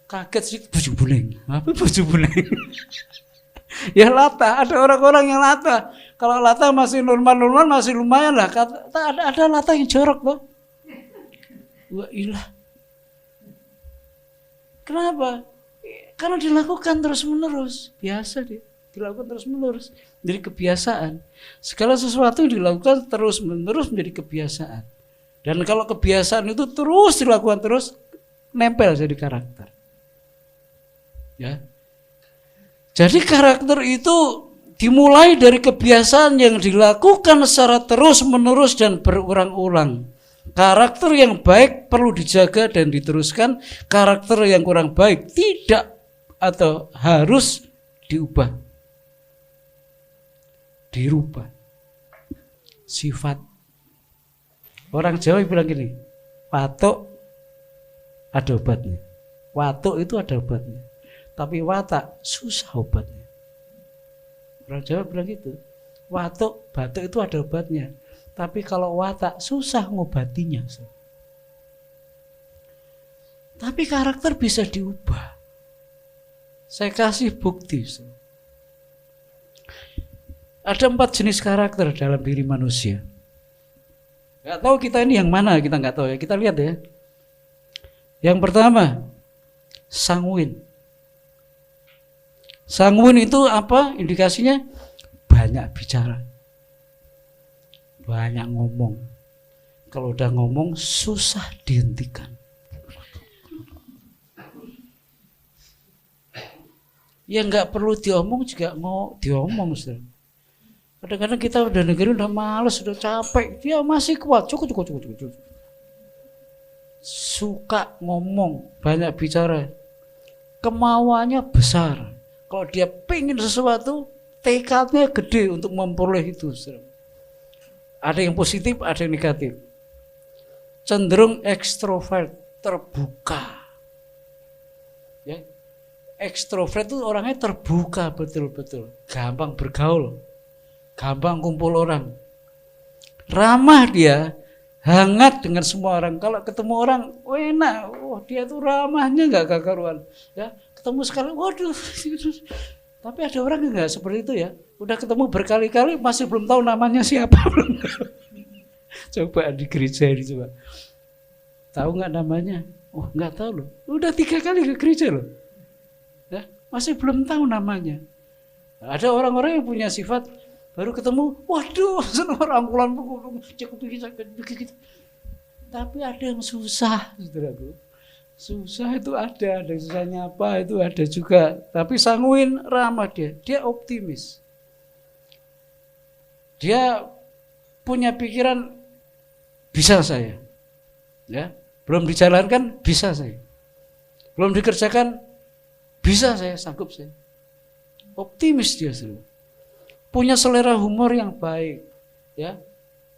Kaget sih, bojo bening. Apa bojo bening? Ya latah, ada orang-orang yang latah. Kalau latah masih normal-normal masih lumayan lah. Ada latah yang jorok loh. Wah ilah. Kenapa? Karena dilakukan terus-menerus. Biasa dia, dilakukan terus-menerus. Jadi kebiasaan. Segala sesuatu dilakukan terus-menerus menjadi kebiasaan. Dan kalau kebiasaan itu terus dilakukan terus, nempel jadi karakter. Ya. Jadi karakter itu dimulai dari kebiasaan yang dilakukan secara terus-menerus dan berulang-ulang. Karakter yang baik perlu dijaga dan diteruskan. Karakter yang kurang baik tidak atau harus diubah, dirubah. Sifat. Orang Jawa bilang gini, watuk ada obatnya. Watuk itu ada obatnya. Tapi watak susah obatnya. Orang Jawa bilang gitu. Watuk, batuk itu ada obatnya. Tapi kalau watak susah ngobatinya. Tapi karakter bisa diubah. Saya kasih bukti. Ada 4 jenis karakter dalam diri manusia. Gak tahu kita ini yang mana, kita gak tahu ya. Kita lihat ya. Yang pertama, sanguin. Sanguin itu apa? Indikasinya banyak bicara, banyak ngomong. Kalau udah ngomong susah dihentikan. Ya nggak perlu diomong juga mau diomong. Kadang-kadang kita udah dengerin udah males, udah capek, dia masih kuat. Cukup. Suka ngomong, banyak bicara, kemauannya besar. Kalau dia pengen sesuatu, tekadnya gede untuk memperoleh itu. Ada yang positif, ada yang negatif. Cenderung ekstrovert, terbuka. Ya. Ekstrovert itu orangnya terbuka betul-betul, gampang bergaul, gampang kumpul orang. Ramah dia, hangat dengan semua orang. Kalau ketemu orang, enak, dia tuh ramahnya nggak karuan. Ya, ketemu sekali, waduh. Tapi ada orang yang nggak seperti itu ya. Udah ketemu berkali-kali masih belum tahu namanya siapa. Coba di gereja ini coba. Tahu nggak namanya? Oh nggak tahu loh. Udah 3 kali ke gereja loh. Ya, masih belum tahu namanya. Ada orang-orang yang punya sifat baru ketemu, waduh, rangkulan cukup begitu. Tapi ada yang susah, saudaraku. Susah itu ada yang susahnya apa itu ada juga. Tapi sanguin, ramah dia optimis. Dia punya pikiran bisa saya, ya belum dijalankan bisa saya, belum dikerjakan bisa saya, sanggup saya. Optimis dia selalu. Punya selera humor yang baik, ya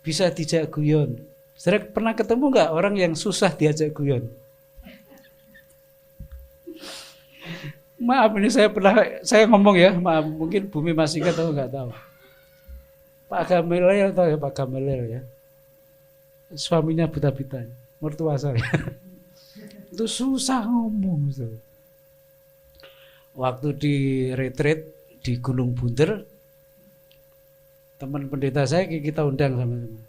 bisa diajak guyon. Saudara pernah ketemu nggak orang yang susah diajak guyon? Maaf ini saya ngomong ya, maaf mungkin Bumi masih ingat atau nggak tahu. Pak Gamelel tahu ya Pak Gamelel ya, suaminya buta-buta, mertua saya. Itu susah ngomong. Waktu di retreat di Gunung Bunder, teman pendeta saya kita undang sama-sama.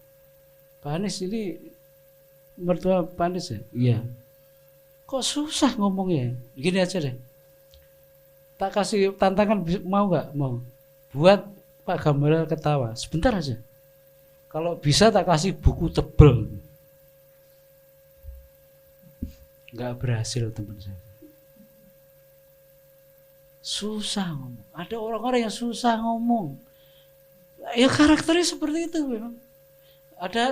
Pak Anies ini mertua Pak Anies ya? Iya. Kok susah ngomongnya? Gini aja deh. Tak kasih tantangan, mau nggak? Mau. Buat Pak Gamelel ketawa. Sebentar aja. Kalau bisa tak kasih buku tebel. Nggak berhasil teman saya. Susah ngomong. Ada orang-orang yang susah ngomong. Ya karakternya seperti itu memang.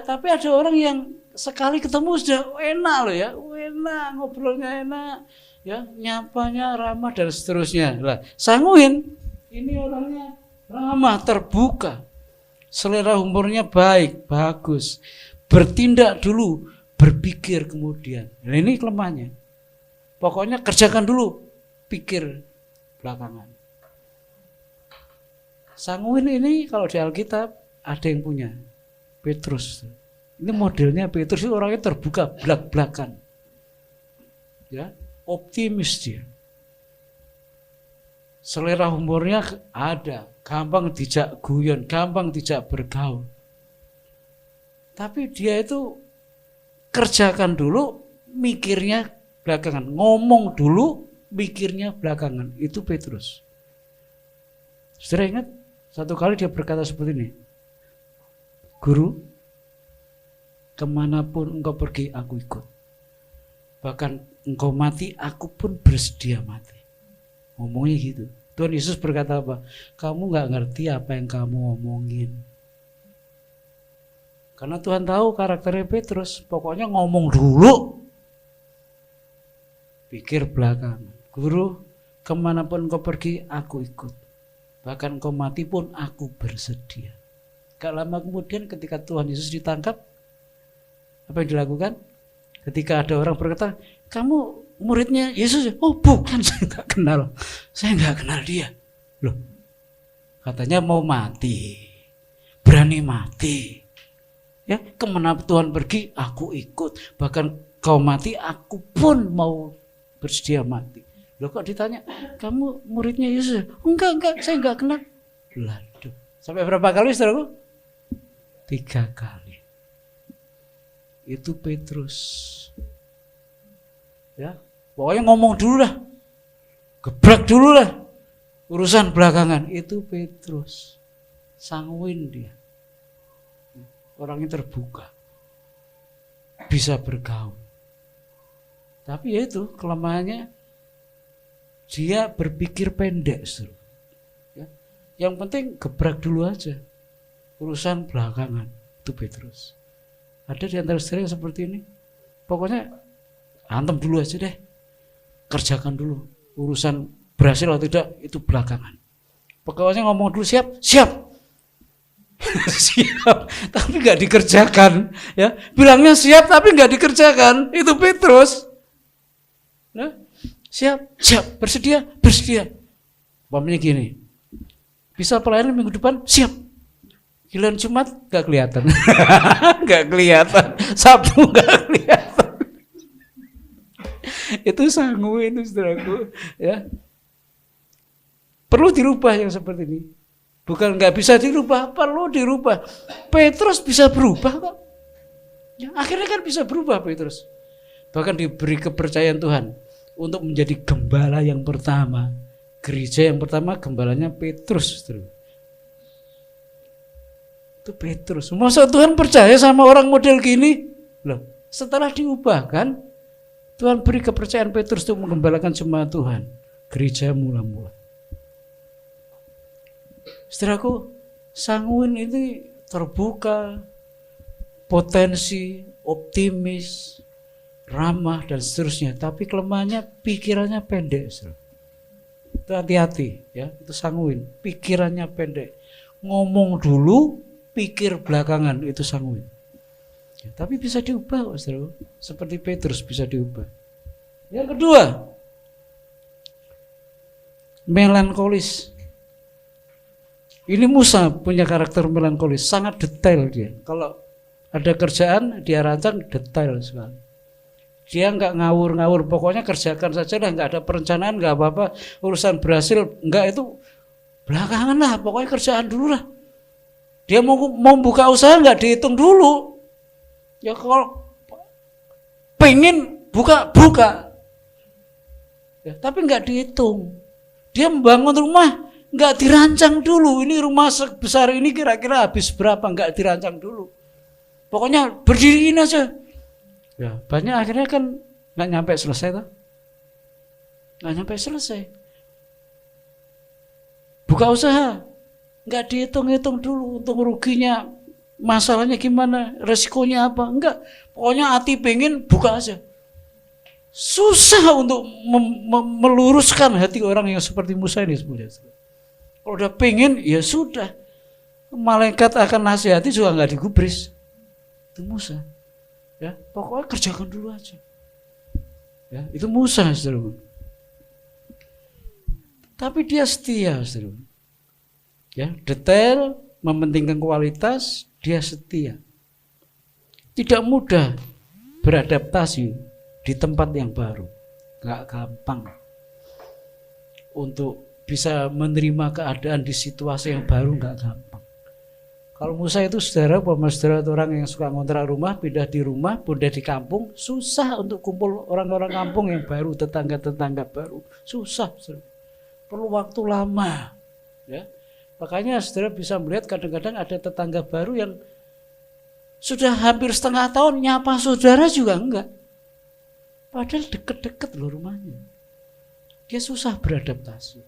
Tapi ada orang yang sekali ketemu sudah enak loh ya, enak ngobrolnya enak, ya nyapanya ramah dan seterusnya. Lah, sanguin ini orangnya ramah, terbuka, selera humornya baik, bagus, bertindak dulu, berpikir kemudian. Nah, ini kelemahannya. Pokoknya kerjakan dulu, pikir belakangan. Sanguin ini kalau di Alkitab ada yang punya. Petrus. Ini modelnya Petrus itu orangnya terbuka, belak-belakan. Ya, optimis dia. Selera humornya ada, gampang dijak guyon, gampang dijak bergaul. Tapi dia itu kerjakan dulu, mikirnya belakangan. Ngomong dulu, mikirnya belakangan. Itu Petrus. Saudara ingat, satu kali dia berkata seperti ini, Guru, kemanapun engkau pergi, aku ikut. Bahkan engkau mati, aku pun bersedia mati. Ngomongnya gitu. Tuhan Yesus berkata apa? Kamu gak ngerti apa yang kamu omongin. Karena Tuhan tahu karakternya Petrus. Pokoknya ngomong dulu, pikir belakangan. Guru, kemanapun engkau pergi, aku ikut. Bahkan engkau mati pun aku bersedia. Gak lama kemudian ketika Tuhan Yesus ditangkap, apa yang dilakukan? Ketika ada orang berkata, kamu muridnya Yesus? Oh bukan, saya nggak kenal. Saya nggak kenal dia. Loh, katanya mau mati, berani mati. Ya, kemana Tuhan pergi, aku ikut. Bahkan kau mati, aku pun mau bersedia mati. Loh kok ditanya, kamu muridnya Yesus? Enggak, saya nggak kenal. Lalu, sampai berapa kali saudaraku? 3 kali. Itu Petrus. Ya, pokoknya ngomong dulu lah, gebrak dulu lah, urusan belakangan. Itu Petrus, sanguin dia, orangnya terbuka, bisa bergaul. Tapi ya itu kelemahannya, dia berpikir pendek. Ya. Yang penting gebrak dulu aja, urusan belakangan. Itu Petrus. Ada di antara saudara yang seperti ini, pokoknya antem dulu aja deh, kerjakan dulu, urusan berhasil atau tidak itu belakangan. Pokoknya ngomong dulu siap siap, tapi nggak dikerjakan, ya bilangnya siap tapi nggak dikerjakan, itu Petrus. Nah, siap bersedia. Umpamanya gini, bisa pelayanan minggu depan siap. Giliran Jumat nggak kelihatan, Sabtu nggak kelihatan. Itu sanguin itu saudaraku, ya. Perlu dirubah yang seperti ini. Bukan nggak bisa dirubah, perlu dirubah. Petrus bisa berubah kok. Ya, akhirnya kan bisa berubah Petrus. Bahkan diberi kepercayaan Tuhan untuk menjadi gembala yang pertama. Gereja yang pertama gembalanya Petrus, saudara. Itu Petrus. Masa Tuhan percaya sama orang model gini? Loh, setelah diubahkan, Tuhan beri kepercayaan Petrus untuk menggembalakan jemaat Tuhan. Gereja mula-mula. Saudaraku, sanguin ini terbuka, potensi, optimis, ramah dan seterusnya. Tapi kelemahannya pikirannya pendek. Saudara. Itu hati-hati, ya. Itu sanguin, pikirannya pendek. Ngomong dulu, pikir belakangan, itu sanguin. Ya, tapi bisa diubah kok, saudara. Seperti Petrus bisa diubah. Yang kedua, melankolis. Ini Musa punya karakter melankolis, sangat detail dia. Kalau ada kerjaan dia rancang detail sekali. Dia nggak ngawur-ngawur, pokoknya kerjakan saja lah, nggak ada perencanaan, nggak apa-apa. Urusan berhasil nggak, itu belakangan lah, pokoknya kerjaan dulu lah. Dia mau buka usaha nggak dihitung dulu. Ya kalau pengen buka. Ya, tapi nggak dihitung. Dia membangun rumah nggak dirancang dulu. Ini rumah sebesar ini kira-kira habis berapa, nggak dirancang dulu. Pokoknya berdiriin aja. Ya, banyak akhirnya kan nggak nyampe selesai toh. Nggak nyampe selesai. Buka usaha nggak dihitung-hitung dulu untung ruginya, masalahnya gimana, resikonya apa, enggak. Pokoknya hati pengen buka aja. Susah untuk meluruskan hati orang yang seperti Musa ini sebenarnya. Kalau udah pengen, ya sudah. Malaikat akan nasihati juga nggak digubris. Itu Musa. Ya, pokoknya kerjakan dulu aja. Ya, itu Musa, saudara. Tapi dia setia, saudara. Ya, detail, mementingkan kualitas, dia setia. Tidak mudah beradaptasi di tempat yang baru. nggak gampang untuk bisa menerima keadaan di situasi yang baru, nggak gampang. Kalau Musa itu saudara orang yang suka ngontrak rumah, pindah di rumah, pindah di kampung, susah untuk kumpul orang-orang kampung yang baru, tetangga-tetangga baru, susah, saudara. Perlu waktu lama, ya. Makanya saudara bisa melihat kadang-kadang ada tetangga baru yang sudah hampir setengah tahun nyapa saudara juga enggak. Padahal deket-deket loh rumahnya. Dia susah beradaptasi.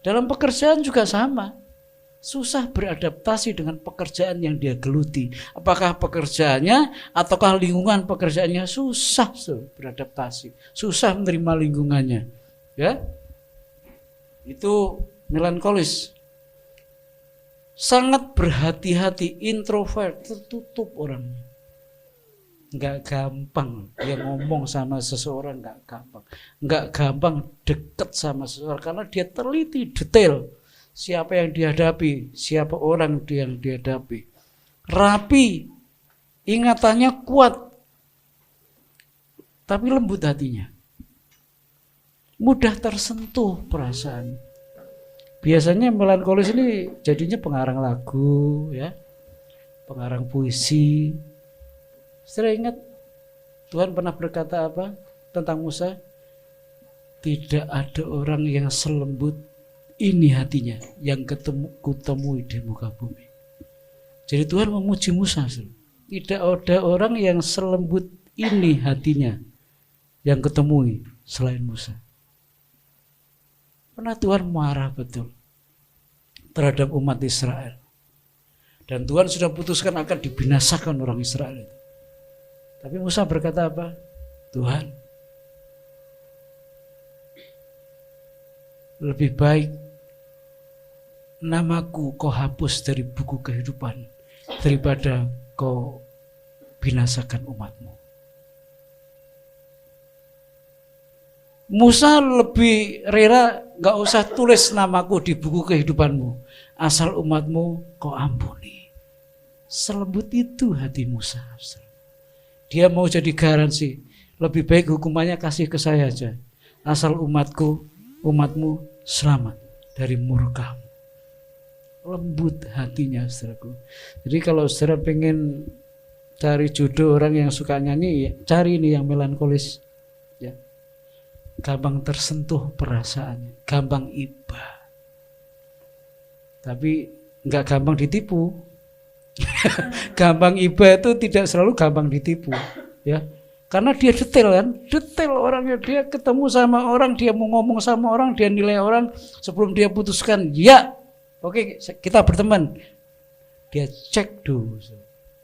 Dalam pekerjaan juga sama. Susah beradaptasi dengan pekerjaan yang dia geluti. Apakah pekerjaannya ataukah lingkungan pekerjaannya, susah beradaptasi. Susah menerima lingkungannya. Ya. Itu melankolis. Sangat berhati-hati, introvert, tertutup orangnya. Enggak gampang dia ngomong sama seseorang, enggak gampang. Enggak gampang deket sama seseorang karena dia teliti detail siapa yang dihadapi, siapa orang yang dihadapi. Rapi, ingatannya kuat, tapi lembut hatinya. Mudah tersentuh perasaan. Biasanya melankolis ini jadinya pengarang lagu, ya, pengarang puisi. Saya ingat Tuhan pernah berkata apa tentang Musa? Tidak ada orang yang selembut ini hatinya yang kutemui di muka bumi. Jadi Tuhan memuji Musa. Tidak ada orang yang selembut ini hatinya yang kutemui selain Musa. Pernah Tuhan marah betul terhadap umat Israel. Dan Tuhan sudah putuskan akan dibinasakan orang Israel itu. Tapi Musa berkata apa? Tuhan, lebih baik namaku kau hapus dari buku kehidupan daripada kau binasakan umatmu. Musa lebih rela gak usah tulis namaku di buku kehidupanmu, asal umatmu kau ampuni. Selembut itu hati Musa. Dia mau jadi garansi, lebih baik hukumannya kasih ke saya aja, asal umatmu selamat dari murkamu. Lembut hatinya, saudaraku. Jadi kalau saudara pengen cari jodoh orang yang suka nyanyi, ya, cari ini yang melankolis, ya. Gampang tersentuh perasaannya, gampang iba, tapi nggak gampang ditipu. Gampang iba itu tidak selalu gampang ditipu, ya. Karena dia detail kan, detail orangnya, dia ketemu sama orang, dia mau ngomong sama orang, dia nilai orang sebelum dia putuskan, ya, oke, kita berteman. Dia cek dulu.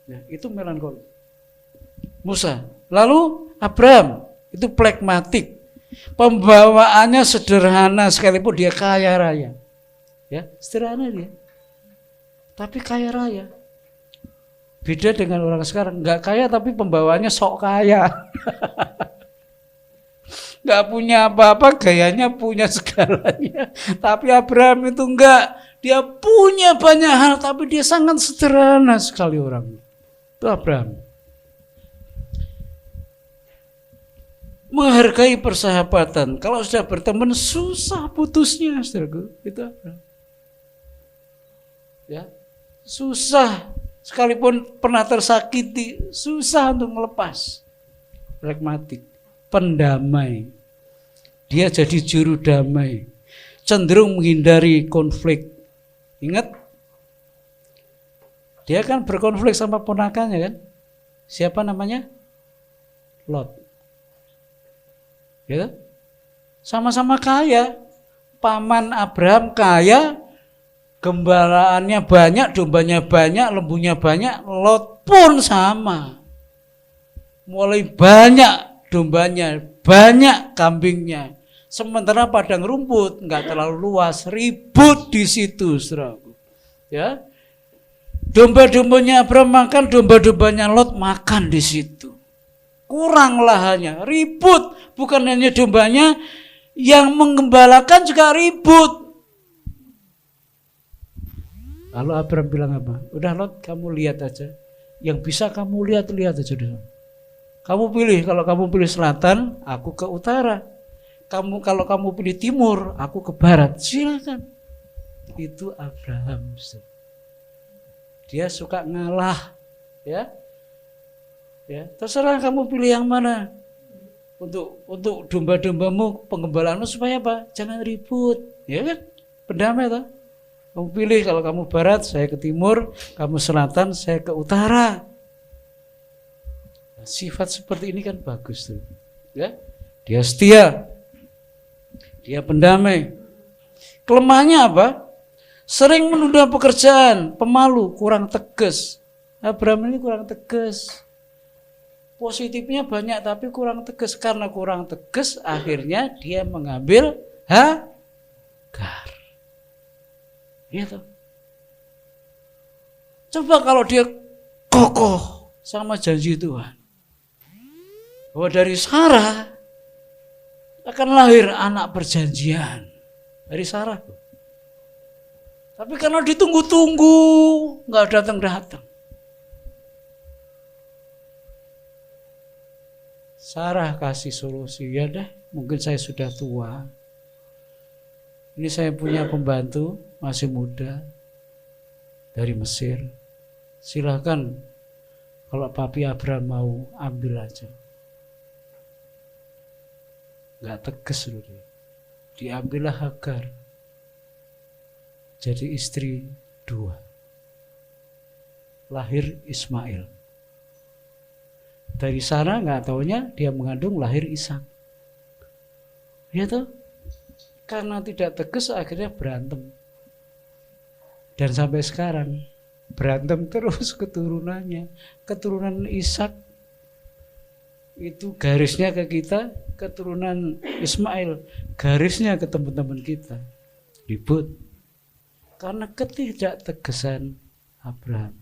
Ya, itu melankolis. Musa, lalu Abraham itu pragmatik. Pembawaannya sederhana sekalipun dia kaya raya. Ya, sederhana dia. Tapi kaya raya. Beda dengan orang sekarang, enggak kaya tapi pembawaannya sok kaya. Enggak punya apa-apa, gayanya punya segalanya. Tapi Abraham itu enggak, dia punya banyak hal tapi dia sangat sederhana sekali orang. Itu Abraham. Menghargai persahabatan. Kalau sudah berteman susah putusnya, saudaraku. Itu apa? Ya, susah. Sekalipun pernah tersakiti, susah untuk melepas. Pragmatik, pendamai. Dia jadi juru damai. Cenderung menghindari konflik. Ingat, dia kan berkonflik sama ponakannya kan? Siapa namanya? Lot. Ya, sama-sama kaya. Paman Abraham kaya, gembalaannya banyak, dombanya banyak, lembunya banyak. Lot pun sama. Mulai banyak dombanya, banyak kambingnya. Sementara padang rumput nggak terlalu luas, ribut di situ, saudaraku. Ya, domba-dombanya Abraham makan, domba-dombanya Lot makan di situ. Kurang lahannya, ribut. Bukan hanya dombanya, yang menggembalakan juga ribut. Lalu Abraham bilang apa? Udah Lot, kamu lihat aja. Yang bisa kamu lihat aja dulu. Kamu pilih, kalau kamu pilih selatan, aku ke utara. Kalau kamu pilih timur, aku ke barat, silakan. Itu Abraham. Dia suka ngalah, ya. Ya, terserah kamu pilih yang mana. Untuk domba-dombamu, penggembalaanmu supaya apa? Jangan ribut, ya kan? Berdamai toh. Kamu pilih, kalau kamu barat, saya ke timur, kamu selatan, saya ke utara. Nah, sifat seperti ini kan bagus tuh. Ya. Dia setia. Dia pendamai. Kelemahannya apa? Sering menunda pekerjaan, pemalu, kurang tegas. Abraham ini kurang tegas. Positifnya banyak tapi kurang tegas. Karena kurang tegas akhirnya dia mengambil Hagar. Gitu. Coba kalau dia kokoh sama janji Tuhan, bahwa dari Sarah akan lahir anak perjanjian. Dari Sarah. Tapi karena ditunggu-tunggu, nggak datang-datang. Sarah kasih solusi, ya dah, mungkin saya sudah tua. Ini saya punya pembantu, masih muda, dari Mesir. Silahkan, kalau Papi Abraham mau, ambil aja. Gak tegas loh dia. Diambillah Hagar. Jadi istri 2. Lahir Ismail. Dari sana nggak taunya dia mengandung lahir Ishak. Ya toh? Karena tidak tegas akhirnya berantem. Dan sampai sekarang berantem terus keturunannya. Keturunan Ishak itu garisnya ke kita, keturunan Ismail garisnya ke teman-teman kita. Ribut. Karena ketidaktegasan Abraham.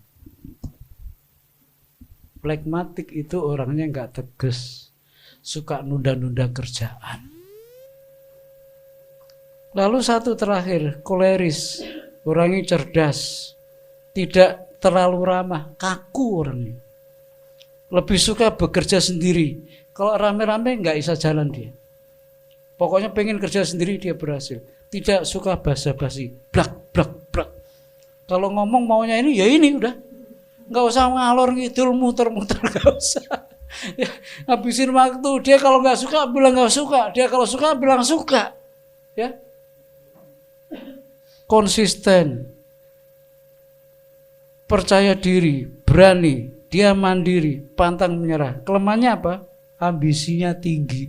Pragmatik itu orangnya nggak tegas, suka nunda-nunda kerjaan. Lalu satu terakhir, koleris, orangnya cerdas, tidak terlalu ramah, kaku orangnya. Lebih suka bekerja sendiri. Kalau rame-rame nggak bisa jalan dia. Pokoknya pengen kerja sendiri dia berhasil. Tidak suka basa-basi, blak, blak, blak. Kalau ngomong maunya ini, ya ini udah. Nggak usah ngalor ngidul muter-muter, nggak usah. Ya, habisin waktu. Dia kalau nggak suka bilang nggak suka. Dia kalau suka bilang suka. Ya, konsisten, percaya diri, berani. Dia mandiri, pantang menyerah. Kelemahannya apa? Ambisinya tinggi.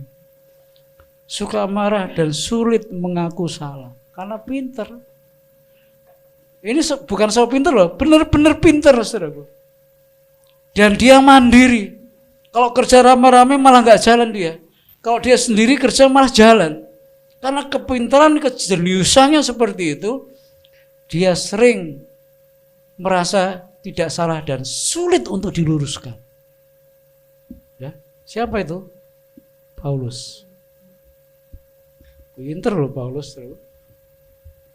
Suka marah dan sulit mengaku salah. Karena pinter. Ini bukan soal pinter loh, bener-bener pinter, saudaraku. Dan dia mandiri. Kalau kerja rame-rame malah nggak jalan dia. Kalau dia sendiri kerja malah jalan. Karena kepintaran, kejeniusannya seperti itu, dia sering merasa tidak salah dan sulit untuk diluruskan. Ya, siapa itu? Paulus. Pinter loh Paulus,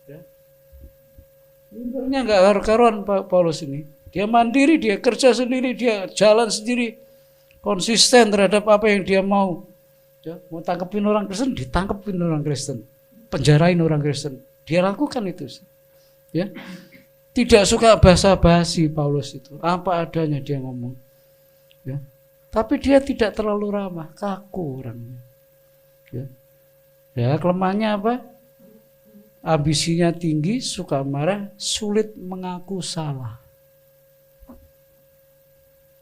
ya. Pinternya nggak karu-karuan Paulus ini. Dia mandiri, dia kerja sendiri, dia jalan sendiri, konsisten terhadap apa yang dia mau. Ya, mau tangkepin orang Kristen, ditangkepin orang Kristen, penjarain orang Kristen. Dia lakukan itu. Ya, tidak suka basa-basi Paulus itu, apa adanya dia ngomong. Ya, tapi dia tidak terlalu ramah, kaku orangnya. Ya, kelemahannya apa? Ambisinya tinggi, suka marah, sulit mengaku salah.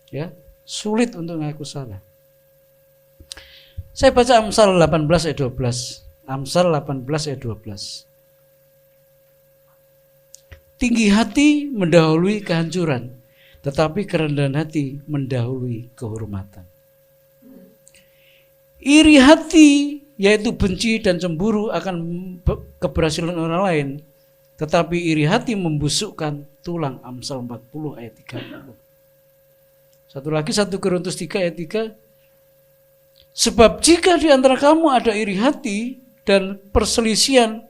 Ya, sulit untuk mengaku salah. Saya baca Amsal 18 ayat 12. Amsal 18 ayat 12. Tinggi hati mendahului kehancuran, tetapi kerendahan hati mendahului kehormatan. Iri hati, yaitu benci dan cemburu akan keberhasilan orang lain, tetapi iri hati membusukkan tulang. Amsal 40 ayat 30. Satu lagi 1 Korintus 3 ayat 3. Sebab jika di antara kamu ada iri hati dan perselisihan,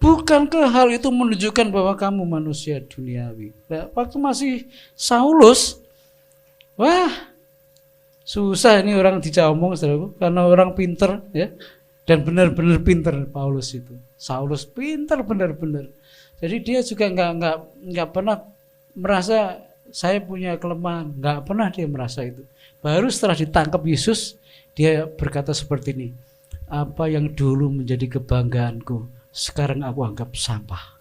bukankah hal itu menunjukkan bahwa kamu manusia duniawi? Nah, waktu masih Saulus, wah, susah ini orang dijak omong, saudaraku, karena orang pinter, ya. Dan benar-benar pinter Paulus itu. Saulus pinter benar-benar. Jadi dia juga nggak pernah merasa saya punya kelemahan. Nggak pernah dia merasa itu. Baru setelah ditangkap Yesus, dia berkata seperti ini. Apa yang dulu menjadi kebanggaanku, sekarang aku anggap sampah.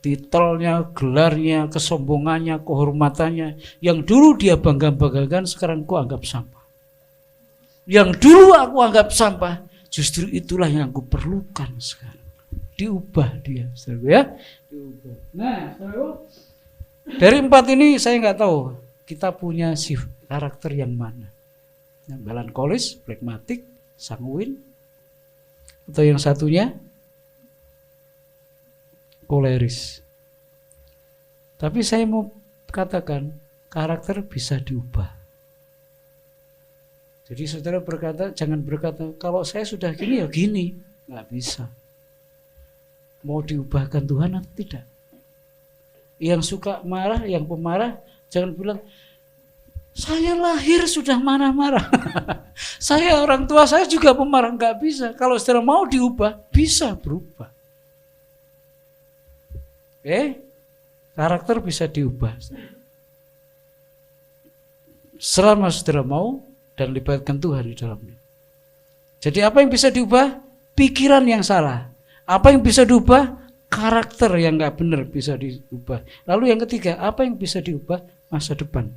Titelnya, gelarnya, kesombongannya, kehormatannya, yang dulu dia bangga-banggakan, sekarang aku anggap sampah. Yang dulu aku anggap sampah, justru itulah yang aku perlukan sekarang. Diubah dia, saudara ya. Diubah. Nah, saudara, dari 4 ini saya nggak tahu kita punya karakter yang mana. Yang melankolis, pragmatik, sanguin, atau yang satunya koleris. Tapi saya mau katakan karakter bisa diubah. Jadi saudara jangan berkata kalau saya sudah gini ya gini, nggak bisa. Mau diubahkan Tuhan atau tidak? Yang suka marah, yang pemarah, jangan bilang saya lahir sudah marah-marah. Saya orang tua saya juga pemarah, nggak bisa. Kalau saudara mau diubah, bisa berubah. Karakter bisa diubah selama saudara mau dan libatkan Tuhan di dalamnya. Jadi apa yang bisa diubah? Pikiran yang salah. Apa yang bisa diubah? Karakter yang nggak benar bisa diubah. Lalu yang ketiga, apa yang bisa diubah? Masa depan.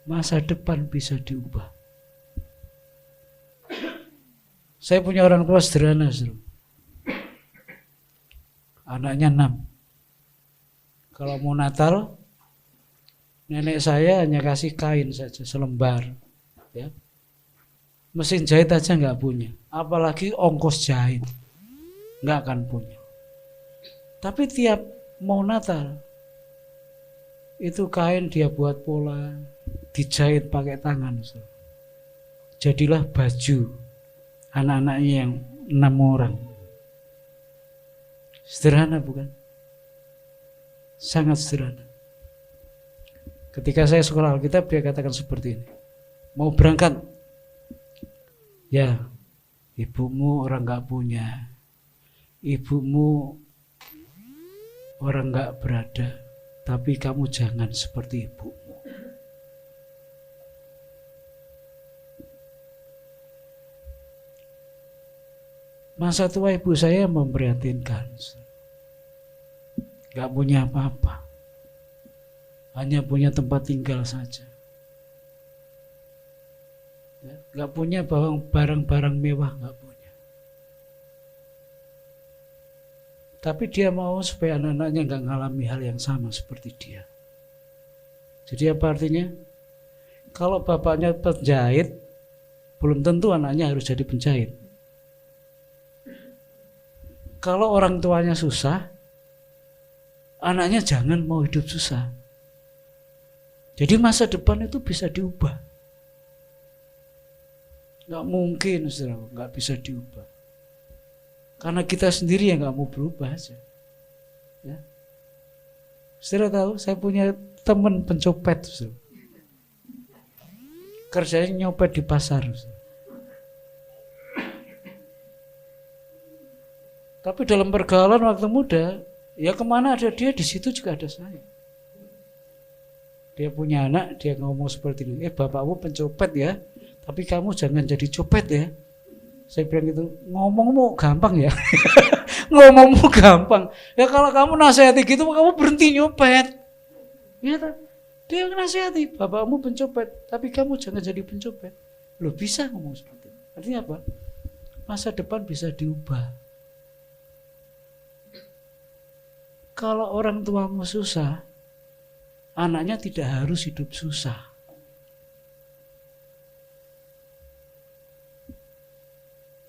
Masa depan bisa diubah. Saya punya orang tua sederhana, saudara. Anaknya 6. Kalau mau Natal, nenek saya hanya kasih kain saja, selembar. Ya. Mesin jahit aja nggak punya, apalagi ongkos jahit, nggak akan punya. Tapi tiap mau Natal, itu kain dia buat pola, dijahit pakai tangan. Jadilah baju anak-anaknya yang 6 orang. Sederhana bukan? Sangat sederhana. Ketika saya sekolah Alkitab, dia katakan seperti ini. Mau berangkat? Ya, ibumu orang gak punya. Ibumu orang gak berada. Tapi kamu jangan seperti ibumu. Masa tua ibu saya memprihatinkan. Gak punya apa-apa. Hanya punya tempat tinggal saja. Gak punya barang-barang mewah, gak punya. Tapi dia mau supaya anak-anaknya gak mengalami hal yang sama seperti dia. Jadi apa artinya? Kalau bapaknya penjahit, belum tentu anaknya harus jadi penjahit. Kalau orang tuanya susah, anaknya jangan mau hidup susah. Jadi masa depan itu bisa diubah. Gak mungkin, saudara, gak bisa diubah. Karena kita sendiri yang gak mau berubah aja. Ya. Saudara tahu, saya punya teman pencopet, saudara. Kerjanya nyopet di pasar, saudara. Tapi dalam pergaulan waktu muda, ya kemana ada dia, di situ juga ada saya. Dia punya anak, dia ngomong seperti ini, bapakmu pencopet ya, tapi kamu jangan jadi copet ya. Saya bilang gitu, ngomongmu gampang ya. Ngomongmu gampang. Ya kalau kamu nasihati gitu, kamu berhenti nyopet. Ya, dia nasihati, bapakmu pencopet, tapi kamu jangan jadi pencopet. Loh bisa ngomong seperti itu. Artinya apa? Masa depan bisa diubah. Kalau orang tuamu susah, anaknya tidak harus hidup susah.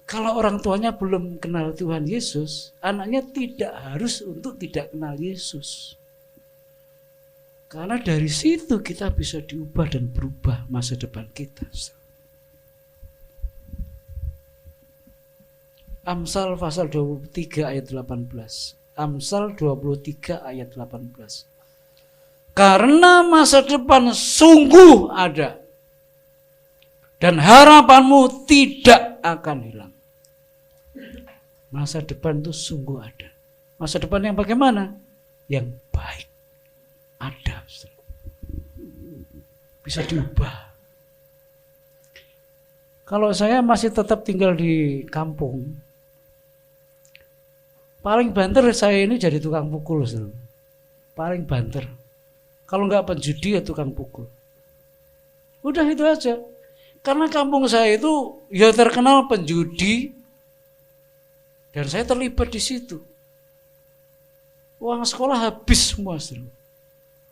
Kalau orang tuanya belum kenal Tuhan Yesus, anaknya tidak harus untuk tidak kenal Yesus. Karena dari situ kita bisa diubah dan berubah masa depan kita. Amsal pasal 23 ayat 18. Amsal 23 ayat 18. Karena masa depan sungguh ada. Dan harapanmu tidak akan hilang. Masa depan itu sungguh ada. Masa depan yang bagaimana? Yang baik. Ada. Bisa diubah. Kalau saya masih tetap tinggal di kampung, paling banter saya ini jadi tukang pukul. Paling banter. Kalau nggak penjudi ya tukang pukul. Udah itu aja. Karena kampung saya itu ya terkenal penjudi dan saya terlibat di situ. Uang sekolah habis semua,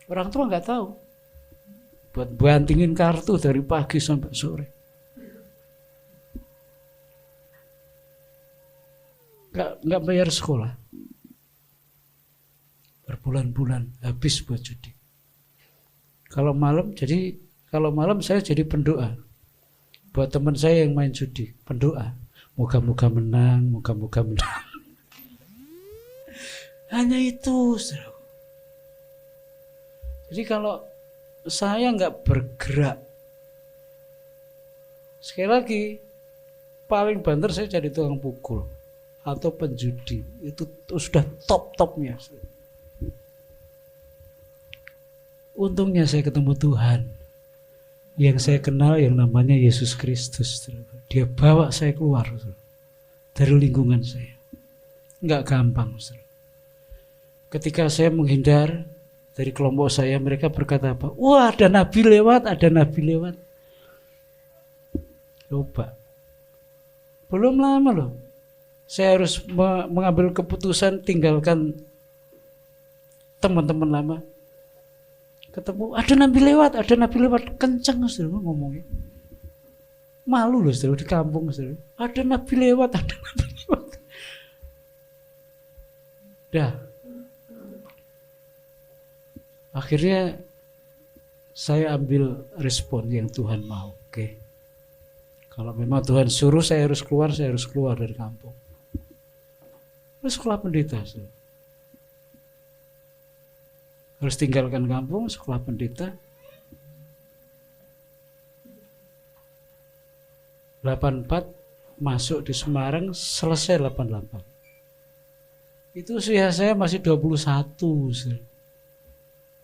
orang tua nggak tahu. Buat bantingin kartu dari pagi sampai sore. Nggak bayar sekolah. Berbulan-bulan habis buat judi. Kalau malam saya jadi pendoa. Buat teman saya yang main judi, pendoa. Moga-moga menang, moga-moga menang. Hanya itu, saudara. Jadi kalau saya nggak bergerak, sekali lagi, paling banter saya jadi tukang pukul atau penjudi. Itu sudah top-topnya. Untungnya saya ketemu Tuhan. Yang saya kenal yang namanya Yesus Kristus. Dia bawa saya keluar dari lingkungan saya. Enggak gampang. Ketika saya menghindar dari kelompok saya, mereka berkata apa? Wah, ada nabi lewat, ada nabi lewat. Coba. Belum lama loh. Saya harus mengambil keputusan tinggalkan teman-teman lama. Ketemu ada nabi lewat kencang saudara ngomongnya. Malu loh saudara di kampung saudara. Ada nabi lewat. Dah. Akhirnya saya ambil respon yang Tuhan mau. Oke. Kalau memang Tuhan suruh saya harus keluar dari kampung. Terus sekolah pendeta saudara. Harus tinggalkan kampung, sekolah pendeta. 84 masuk di Semarang, selesai 88. Itu usia saya masih 21.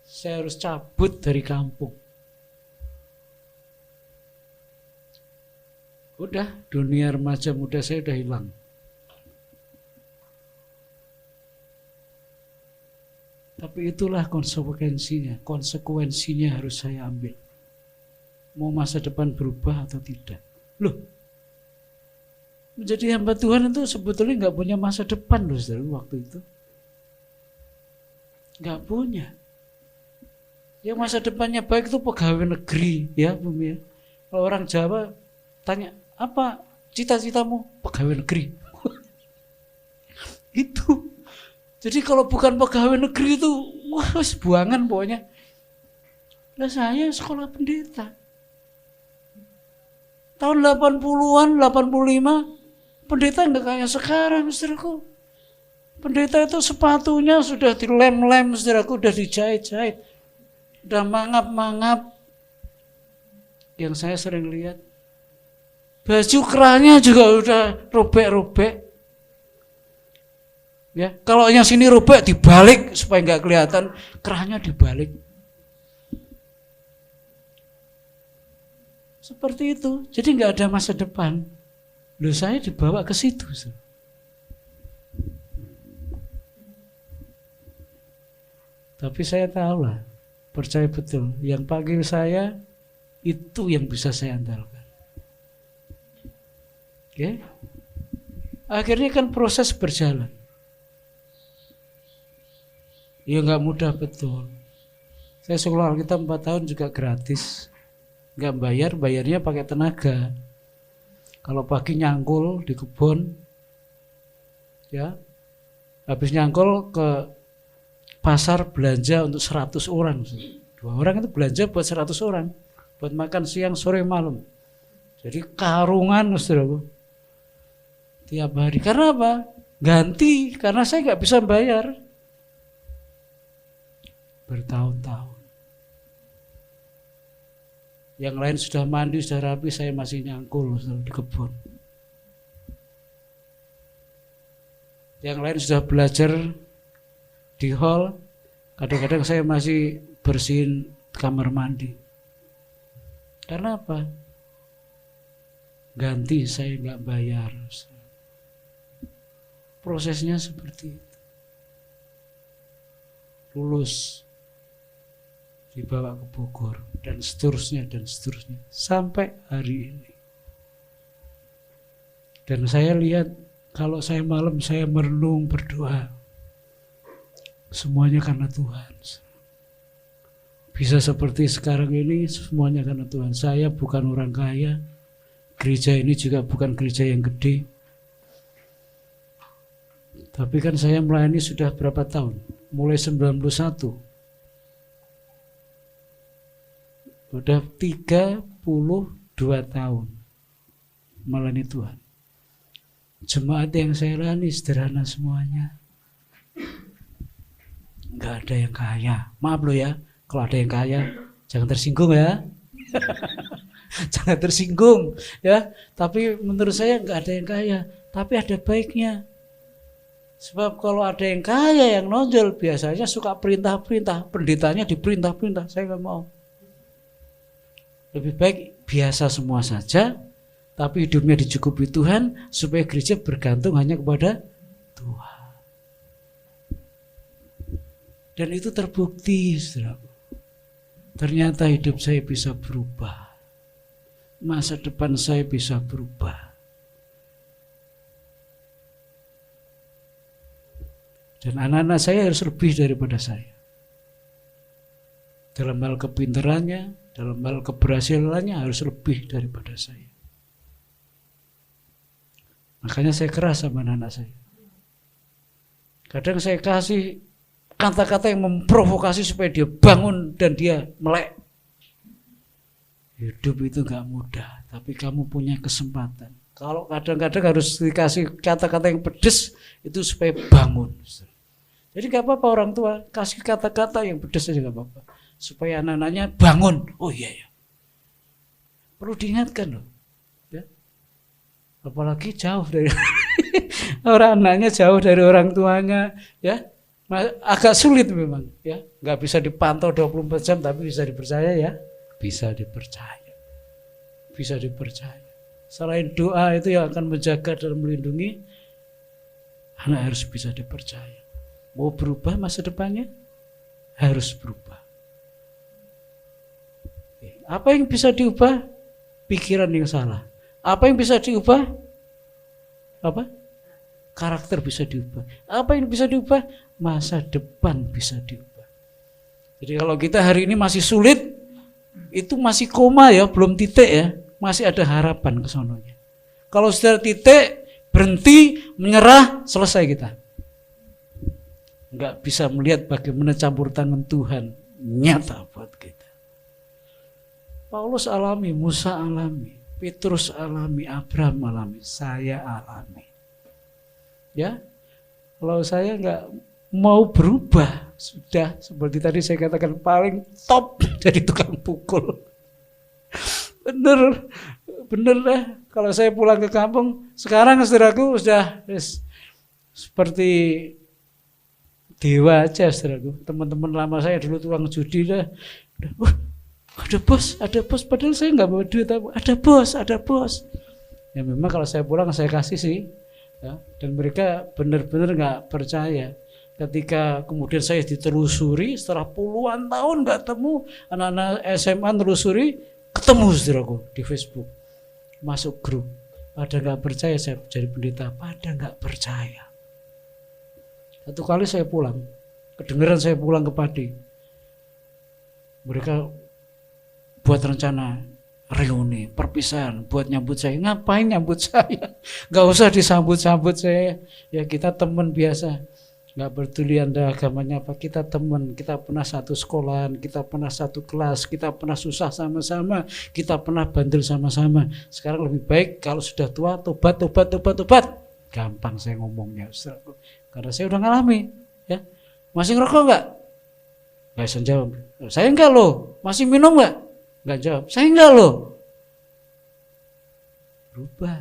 Saya harus cabut dari kampung. Udah, dunia remaja muda saya udah hilang. Tapi itulah konsekuensinya harus saya ambil. Mau masa depan berubah atau tidak. Loh, menjadi hamba Tuhan itu sebetulnya nggak punya masa depan loh saudara waktu itu. Nggak punya. Yang masa depannya baik itu pegawai negeri ya Bumi ya. Kalau orang Jawa tanya, apa cita-citamu? Pegawai negeri. Itu. Jadi kalau bukan pegawai negeri itu, wah buangan pokoknya. Lah saya sekolah pendeta. Tahun 80-an, 85, pendeta enggak kayak sekarang, saudaraku. Pendeta itu sepatunya sudah dilem-lem, saudaraku, udah dijahit-jahit. Udah mangap-mangap. Yang saya sering lihat. Baju kerahnya juga udah robek-robek. Ya, kalau yang sini robek dibalik supaya nggak kelihatan, kerahnya dibalik. Seperti itu. Jadi nggak ada masa depan. Loh saya dibawa ke situ. Tapi saya tahu lah, percaya betul, yang panggil saya itu yang bisa saya andalkan. Oke? Akhirnya kan proses berjalan. Ya nggak mudah betul. Saya sekolah Alkitab 4 tahun juga gratis, nggak bayar, bayarnya pakai tenaga. Kalau pagi nyangkul di kebun, ya, habis nyangkul ke pasar belanja untuk 100 orang. 2 orang itu belanja buat 100 orang, buat makan siang, sore, malam. Jadi karungan saudaraku, tiap hari. Karena apa? Ganti, karena saya nggak bisa bayar. Bertahun-tahun. Yang lain sudah mandi, sudah rapi, saya masih nyangkul di kebun. Yang lain sudah belajar di hall, kadang-kadang saya masih bersihin kamar mandi. Karena apa? Ganti saya nggak bayar. Prosesnya seperti itu. Lulus, dibawa ke Bogor, dan seterusnya sampai hari ini. Dan saya lihat kalau saya malam saya merenung berdoa, semuanya karena Tuhan. Bisa seperti sekarang ini semuanya karena Tuhan. Saya bukan orang kaya, gereja ini juga bukan gereja yang gede. Tapi kan saya melayani sudah berapa tahun? Mulai 91. Udah 32 tahun melayani Tuhan. Jemaat yang saya layani sederhana semuanya. Enggak ada yang kaya. Maaf loh ya, kalau ada yang kaya jangan tersinggung ya. Jangan tersinggung ya. Tapi menurut saya enggak ada yang kaya, tapi ada baiknya. Sebab kalau ada yang kaya yang nonjol biasanya suka perintah-perintah, pendetanya diperintah-perintah, saya nggak mau. Lebih baik biasa semua saja, tapi hidupnya dicukupi Tuhan supaya gereja bergantung hanya kepada Tuhan. Dan itu terbukti, saudaraku. Ternyata hidup saya bisa berubah. Masa depan saya bisa berubah. Dan anak-anak saya harus lebih daripada saya. Dalam hal kepintarannya, dalam hal keberhasilannya harus lebih daripada saya. Makanya saya keras sama anak-anak saya. Kadang saya kasih kata-kata yang memprovokasi supaya dia bangun dan dia melek. Hidup itu gak mudah, tapi kamu punya kesempatan. Kalau kadang-kadang harus dikasih kata-kata yang pedes, itu supaya bangun. Jadi gak apa-apa orang tua kasih kata-kata yang pedas aja gak apa-apa, supaya anak-anaknya bangun. Oh iya ya, perlu diingatkan loh ya. Apalagi jauh dari orang anaknya, jauh dari orang tuanya ya, agak sulit memang ya. Gak bisa dipantau 24 jam, tapi bisa dipercaya ya. Bisa dipercaya, bisa dipercaya. Selain doa itu yang akan menjaga dan melindungi, anak harus bisa dipercaya. Mau berubah masa depannya, harus berubah. Apa yang bisa diubah? Pikiran yang salah. Apa yang bisa diubah? Apa? Karakter bisa diubah. Apa yang bisa diubah? Masa depan bisa diubah. Jadi kalau kita hari ini masih sulit, itu masih koma ya, belum titik ya. Masih ada harapan ke sononya. Kalau sudah titik, berhenti, menyerah, selesai kita. Enggak bisa melihat bagaimana campur tangan Tuhan nyata buat kita. Paulus alami, Musa alami, Petrus alami, Abraham alami, saya alami. Ya, kalau saya enggak mau berubah, sudah seperti tadi saya katakan paling top jadi tukang pukul. Bener dah. Kalau saya pulang ke kampung, sekarang saudaraku sudah seperti dewa aja saudaraku. Teman-teman lama saya dulu tukang judi dah. Ada bos, padahal saya nggak bawa duit, ada bos. Ya memang kalau saya pulang saya kasih sih, ya. Dan mereka benar-benar nggak percaya. Ketika kemudian saya ditelusuri setelah puluhan tahun nggak temu, anak-anak SMA telusuri, ketemu saudaraku di Facebook, masuk grup. Pada nggak percaya saya jadi pendeta, pada nggak percaya. Satu kali saya pulang, kedengeran saya pulang ke Padi. Mereka buat rencana reuni, perpisahan, buat nyambut saya. Ngapain nyambut saya? Gak usah disambut-sambut saya. Ya kita teman biasa. Gak peduli Anda agamanya apa, kita teman. Kita pernah satu sekolahan, kita pernah satu kelas, kita pernah susah sama-sama, kita pernah bandel sama-sama. Sekarang lebih baik kalau sudah tua, tobat. Gampang saya ngomongnya, Ustaz. Karena saya udah ngalami, ya. Masih ngerokok enggak? Enggak bisa jawab. Saya enggak loh. Masih minum enggak? Enggak jawab. Saya enggak loh. Berubah.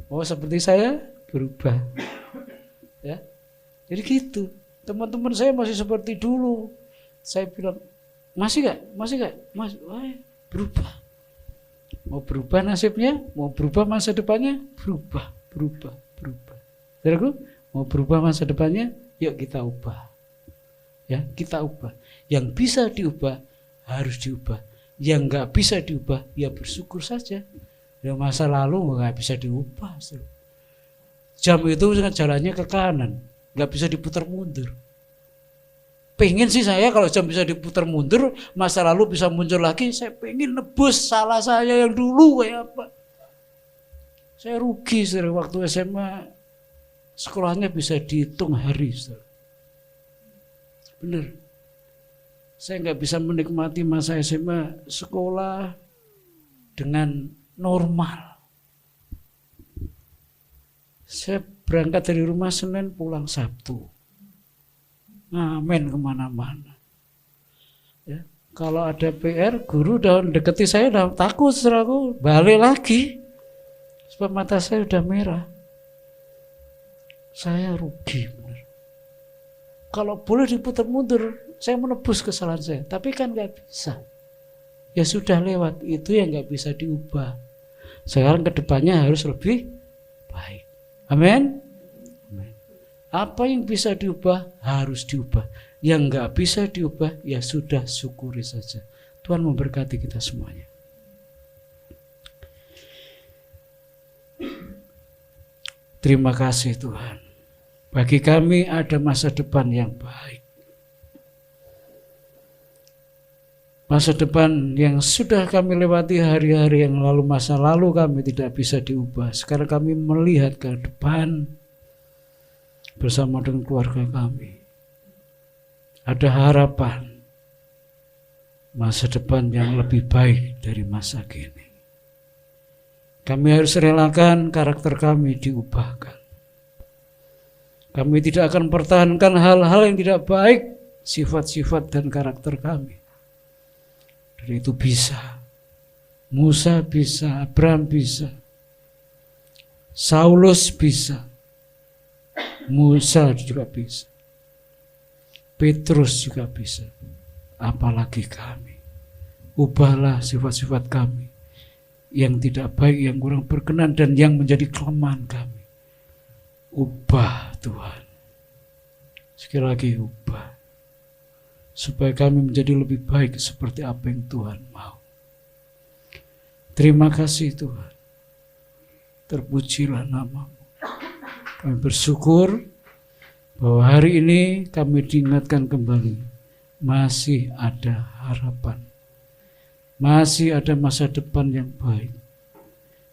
Oh seperti saya berubah. Ya. Jadi gitu. Teman-teman saya masih seperti dulu. Saya bilang, masih gak? Masih, berubah. Mau berubah nasibnya, mau berubah masa depannya, berubah. Saudaraku, mau berubah masa depannya, yuk kita ubah. Ya, kita ubah. Yang bisa diubah, harus diubah. Yang gak bisa diubah, ya bersyukur saja. Ya masa lalu gak bisa diubah. Jam itu jalannya ke kanan, gak bisa diputar mundur. Pengen sih saya kalau jam bisa diputar mundur, masa lalu bisa muncul lagi, saya pengen nebus salah saya yang dulu kayak apa. Saya rugi sering waktu SMA, sekolahnya bisa dihitung hari. Bener. Saya nggak bisa menikmati masa SMA sekolah dengan normal. Saya berangkat dari rumah Senin, pulang Sabtu. Ngamen kemana-mana. Ya, kalau ada PR, guru udah deketi saya udah takut, saudaraku, balik lagi. Sebab mata saya udah merah. Saya rugi, benar. Kalau boleh diputar mundur, saya menebus kesalahan saya. Tapi kan nggak bisa. Ya sudah lewat, itu yang nggak bisa diubah. Sekarang kedepannya harus lebih baik. Amin. Apa yang bisa diubah harus diubah. Yang nggak bisa diubah ya sudah, syukuri saja. Tuhan memberkati kita semuanya. Terima kasih Tuhan. Bagi kami ada masa depan yang baik. Masa depan yang sudah kami lewati hari-hari yang lalu, masa lalu kami tidak bisa diubah. Sekarang kami melihat ke depan bersama dengan keluarga kami. Ada harapan masa depan yang lebih baik dari masa kini. Kami harus relakan karakter kami diubahkan. Kami tidak akan pertahankan hal-hal yang tidak baik, sifat-sifat dan karakter kami. Dan itu bisa. Musa bisa, Abraham bisa, Saulus bisa, Musa juga bisa, Petrus juga bisa. Apalagi kami. Ubahlah sifat-sifat kami yang tidak baik, yang kurang berkenan, dan yang menjadi kelemahan kami. Ubah Tuhan. Sekali lagi ubah. Supaya kami menjadi lebih baik seperti apa yang Tuhan mau. Terima kasih Tuhan. Terpujilah nama-Mu. Kami bersyukur bahwa hari ini kami diingatkan kembali. Masih ada harapan. Masih ada masa depan yang baik.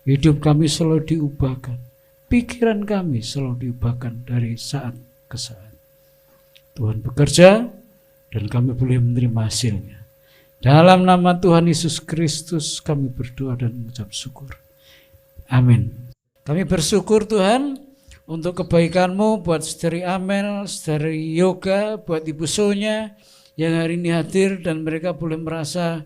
Hidup kami selalu diubahkan. Pikiran kami selalu diubahkan dari saat ke saat. Tuhan bekerja dan kami boleh menerima hasilnya. Dalam nama Tuhan Yesus Kristus kami berdoa dan mengucap syukur. Amin. Kami bersyukur Tuhan untuk kebaikan-Mu buat Saudari Amel, Saudari Yoga, buat Ibu Sonya yang hari ini hadir dan mereka boleh merasa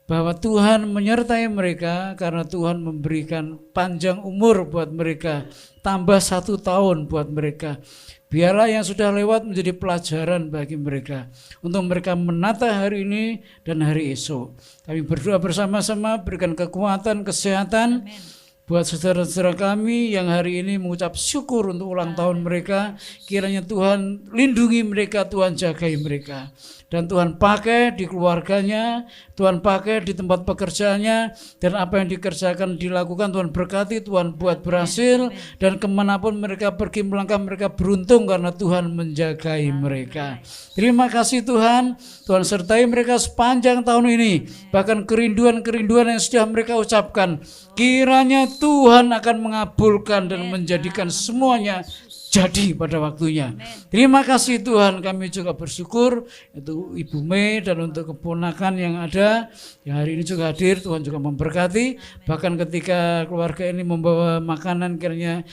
bahwa Tuhan menyertai mereka karena Tuhan memberikan panjang umur buat mereka, tambah 1 tahun buat mereka. Biarlah yang sudah lewat menjadi pelajaran bagi mereka untuk mereka menata hari ini dan hari esok. Kami berdoa bersama-sama, berikan kekuatan, kesehatan. Amen. Buat saudara-saudara kami yang hari ini mengucap syukur untuk ulang tahun mereka, kiranya Tuhan lindungi mereka, Tuhan jagai mereka. Dan Tuhan pakai di keluarganya, Tuhan pakai di tempat pekerjaannya, dan apa yang dikerjakan, dilakukan, Tuhan berkati, Tuhan buat berhasil, dan kemanapun mereka pergi melangkah, mereka beruntung karena Tuhan menjagai mereka. Terima kasih Tuhan, Tuhan sertai mereka sepanjang tahun ini, bahkan kerinduan-kerinduan yang sudah mereka ucapkan, kiranya Tuhan akan mengabulkan dan menjadikan semuanya jadi pada waktunya. Terima kasih Tuhan, kami juga bersyukur untuk Ibu Mei dan untuk keponakan yang ada yang hari ini juga hadir. Tuhan juga memberkati, bahkan ketika keluarga ini membawa makanan, kiranya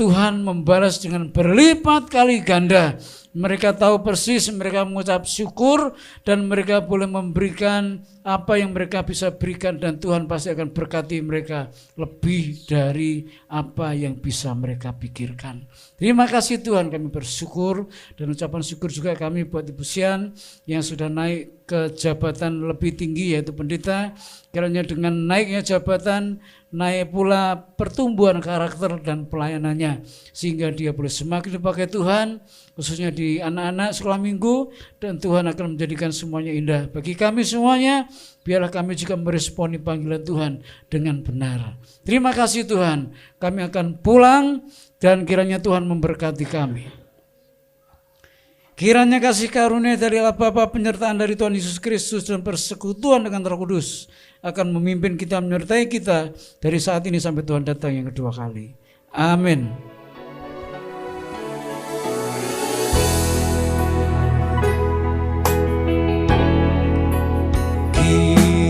Tuhan membalas dengan berlipat kali ganda Mereka tahu persis, mereka mengucap syukur, dan mereka boleh memberikan apa yang mereka bisa berikan, dan Tuhan pasti akan berkati mereka lebih dari apa yang bisa mereka pikirkan. Terima kasih Tuhan, kami bersyukur, dan ucapan syukur juga kami buat Ibu Sian yang sudah naik ke jabatan lebih tinggi yaitu pendeta. Kiranya dengan naiknya jabatan, naik pula pertumbuhan karakter dan pelayanannya, sehingga dia boleh semakin dipakai Tuhan, khususnya di anak-anak sekolah minggu, dan Tuhan akan menjadikan semuanya indah bagi kami semuanya. Biarlah kami juga meresponi panggilan Tuhan dengan benar. Terima kasih Tuhan, kami akan pulang dan kiranya Tuhan memberkati kami. Kiranya kasih karunia dari Allah Bapa, penyertaan dari Tuhan Yesus Kristus, dan persekutuan dengan Roh Kudus akan memimpin kita, menyertai kita dari saat ini sampai Tuhan datang yang kedua kali. Amin.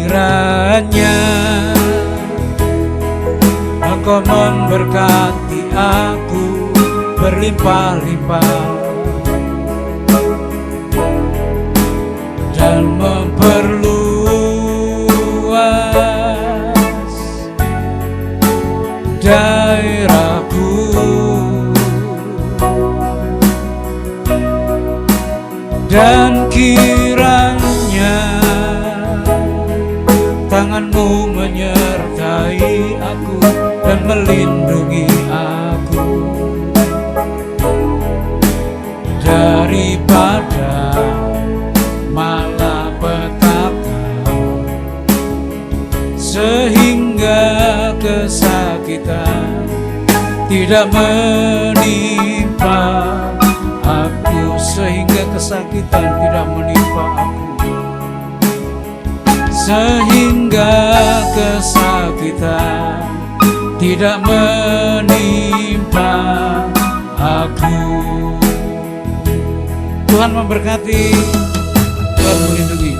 Kiranya Engkau memberkati aku berlimpah-limpah dan memperluas daerahku, dan kiranya tangan-Mu menyertai aku dan melindungi aku daripada malapetaka, sehingga kesakitan tidak menimpa aku, sehingga kesakitan tidak menimpa aku, sehingga kesakitan tidak menimpa aku. Tuhan memberkati, Tuhan melindungi.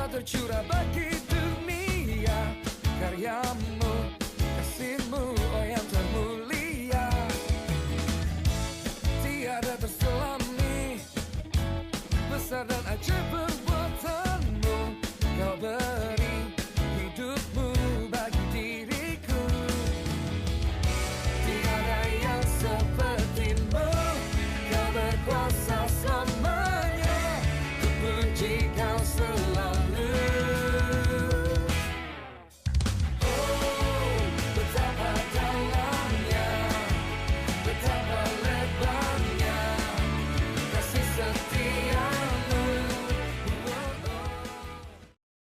Tercurah bagi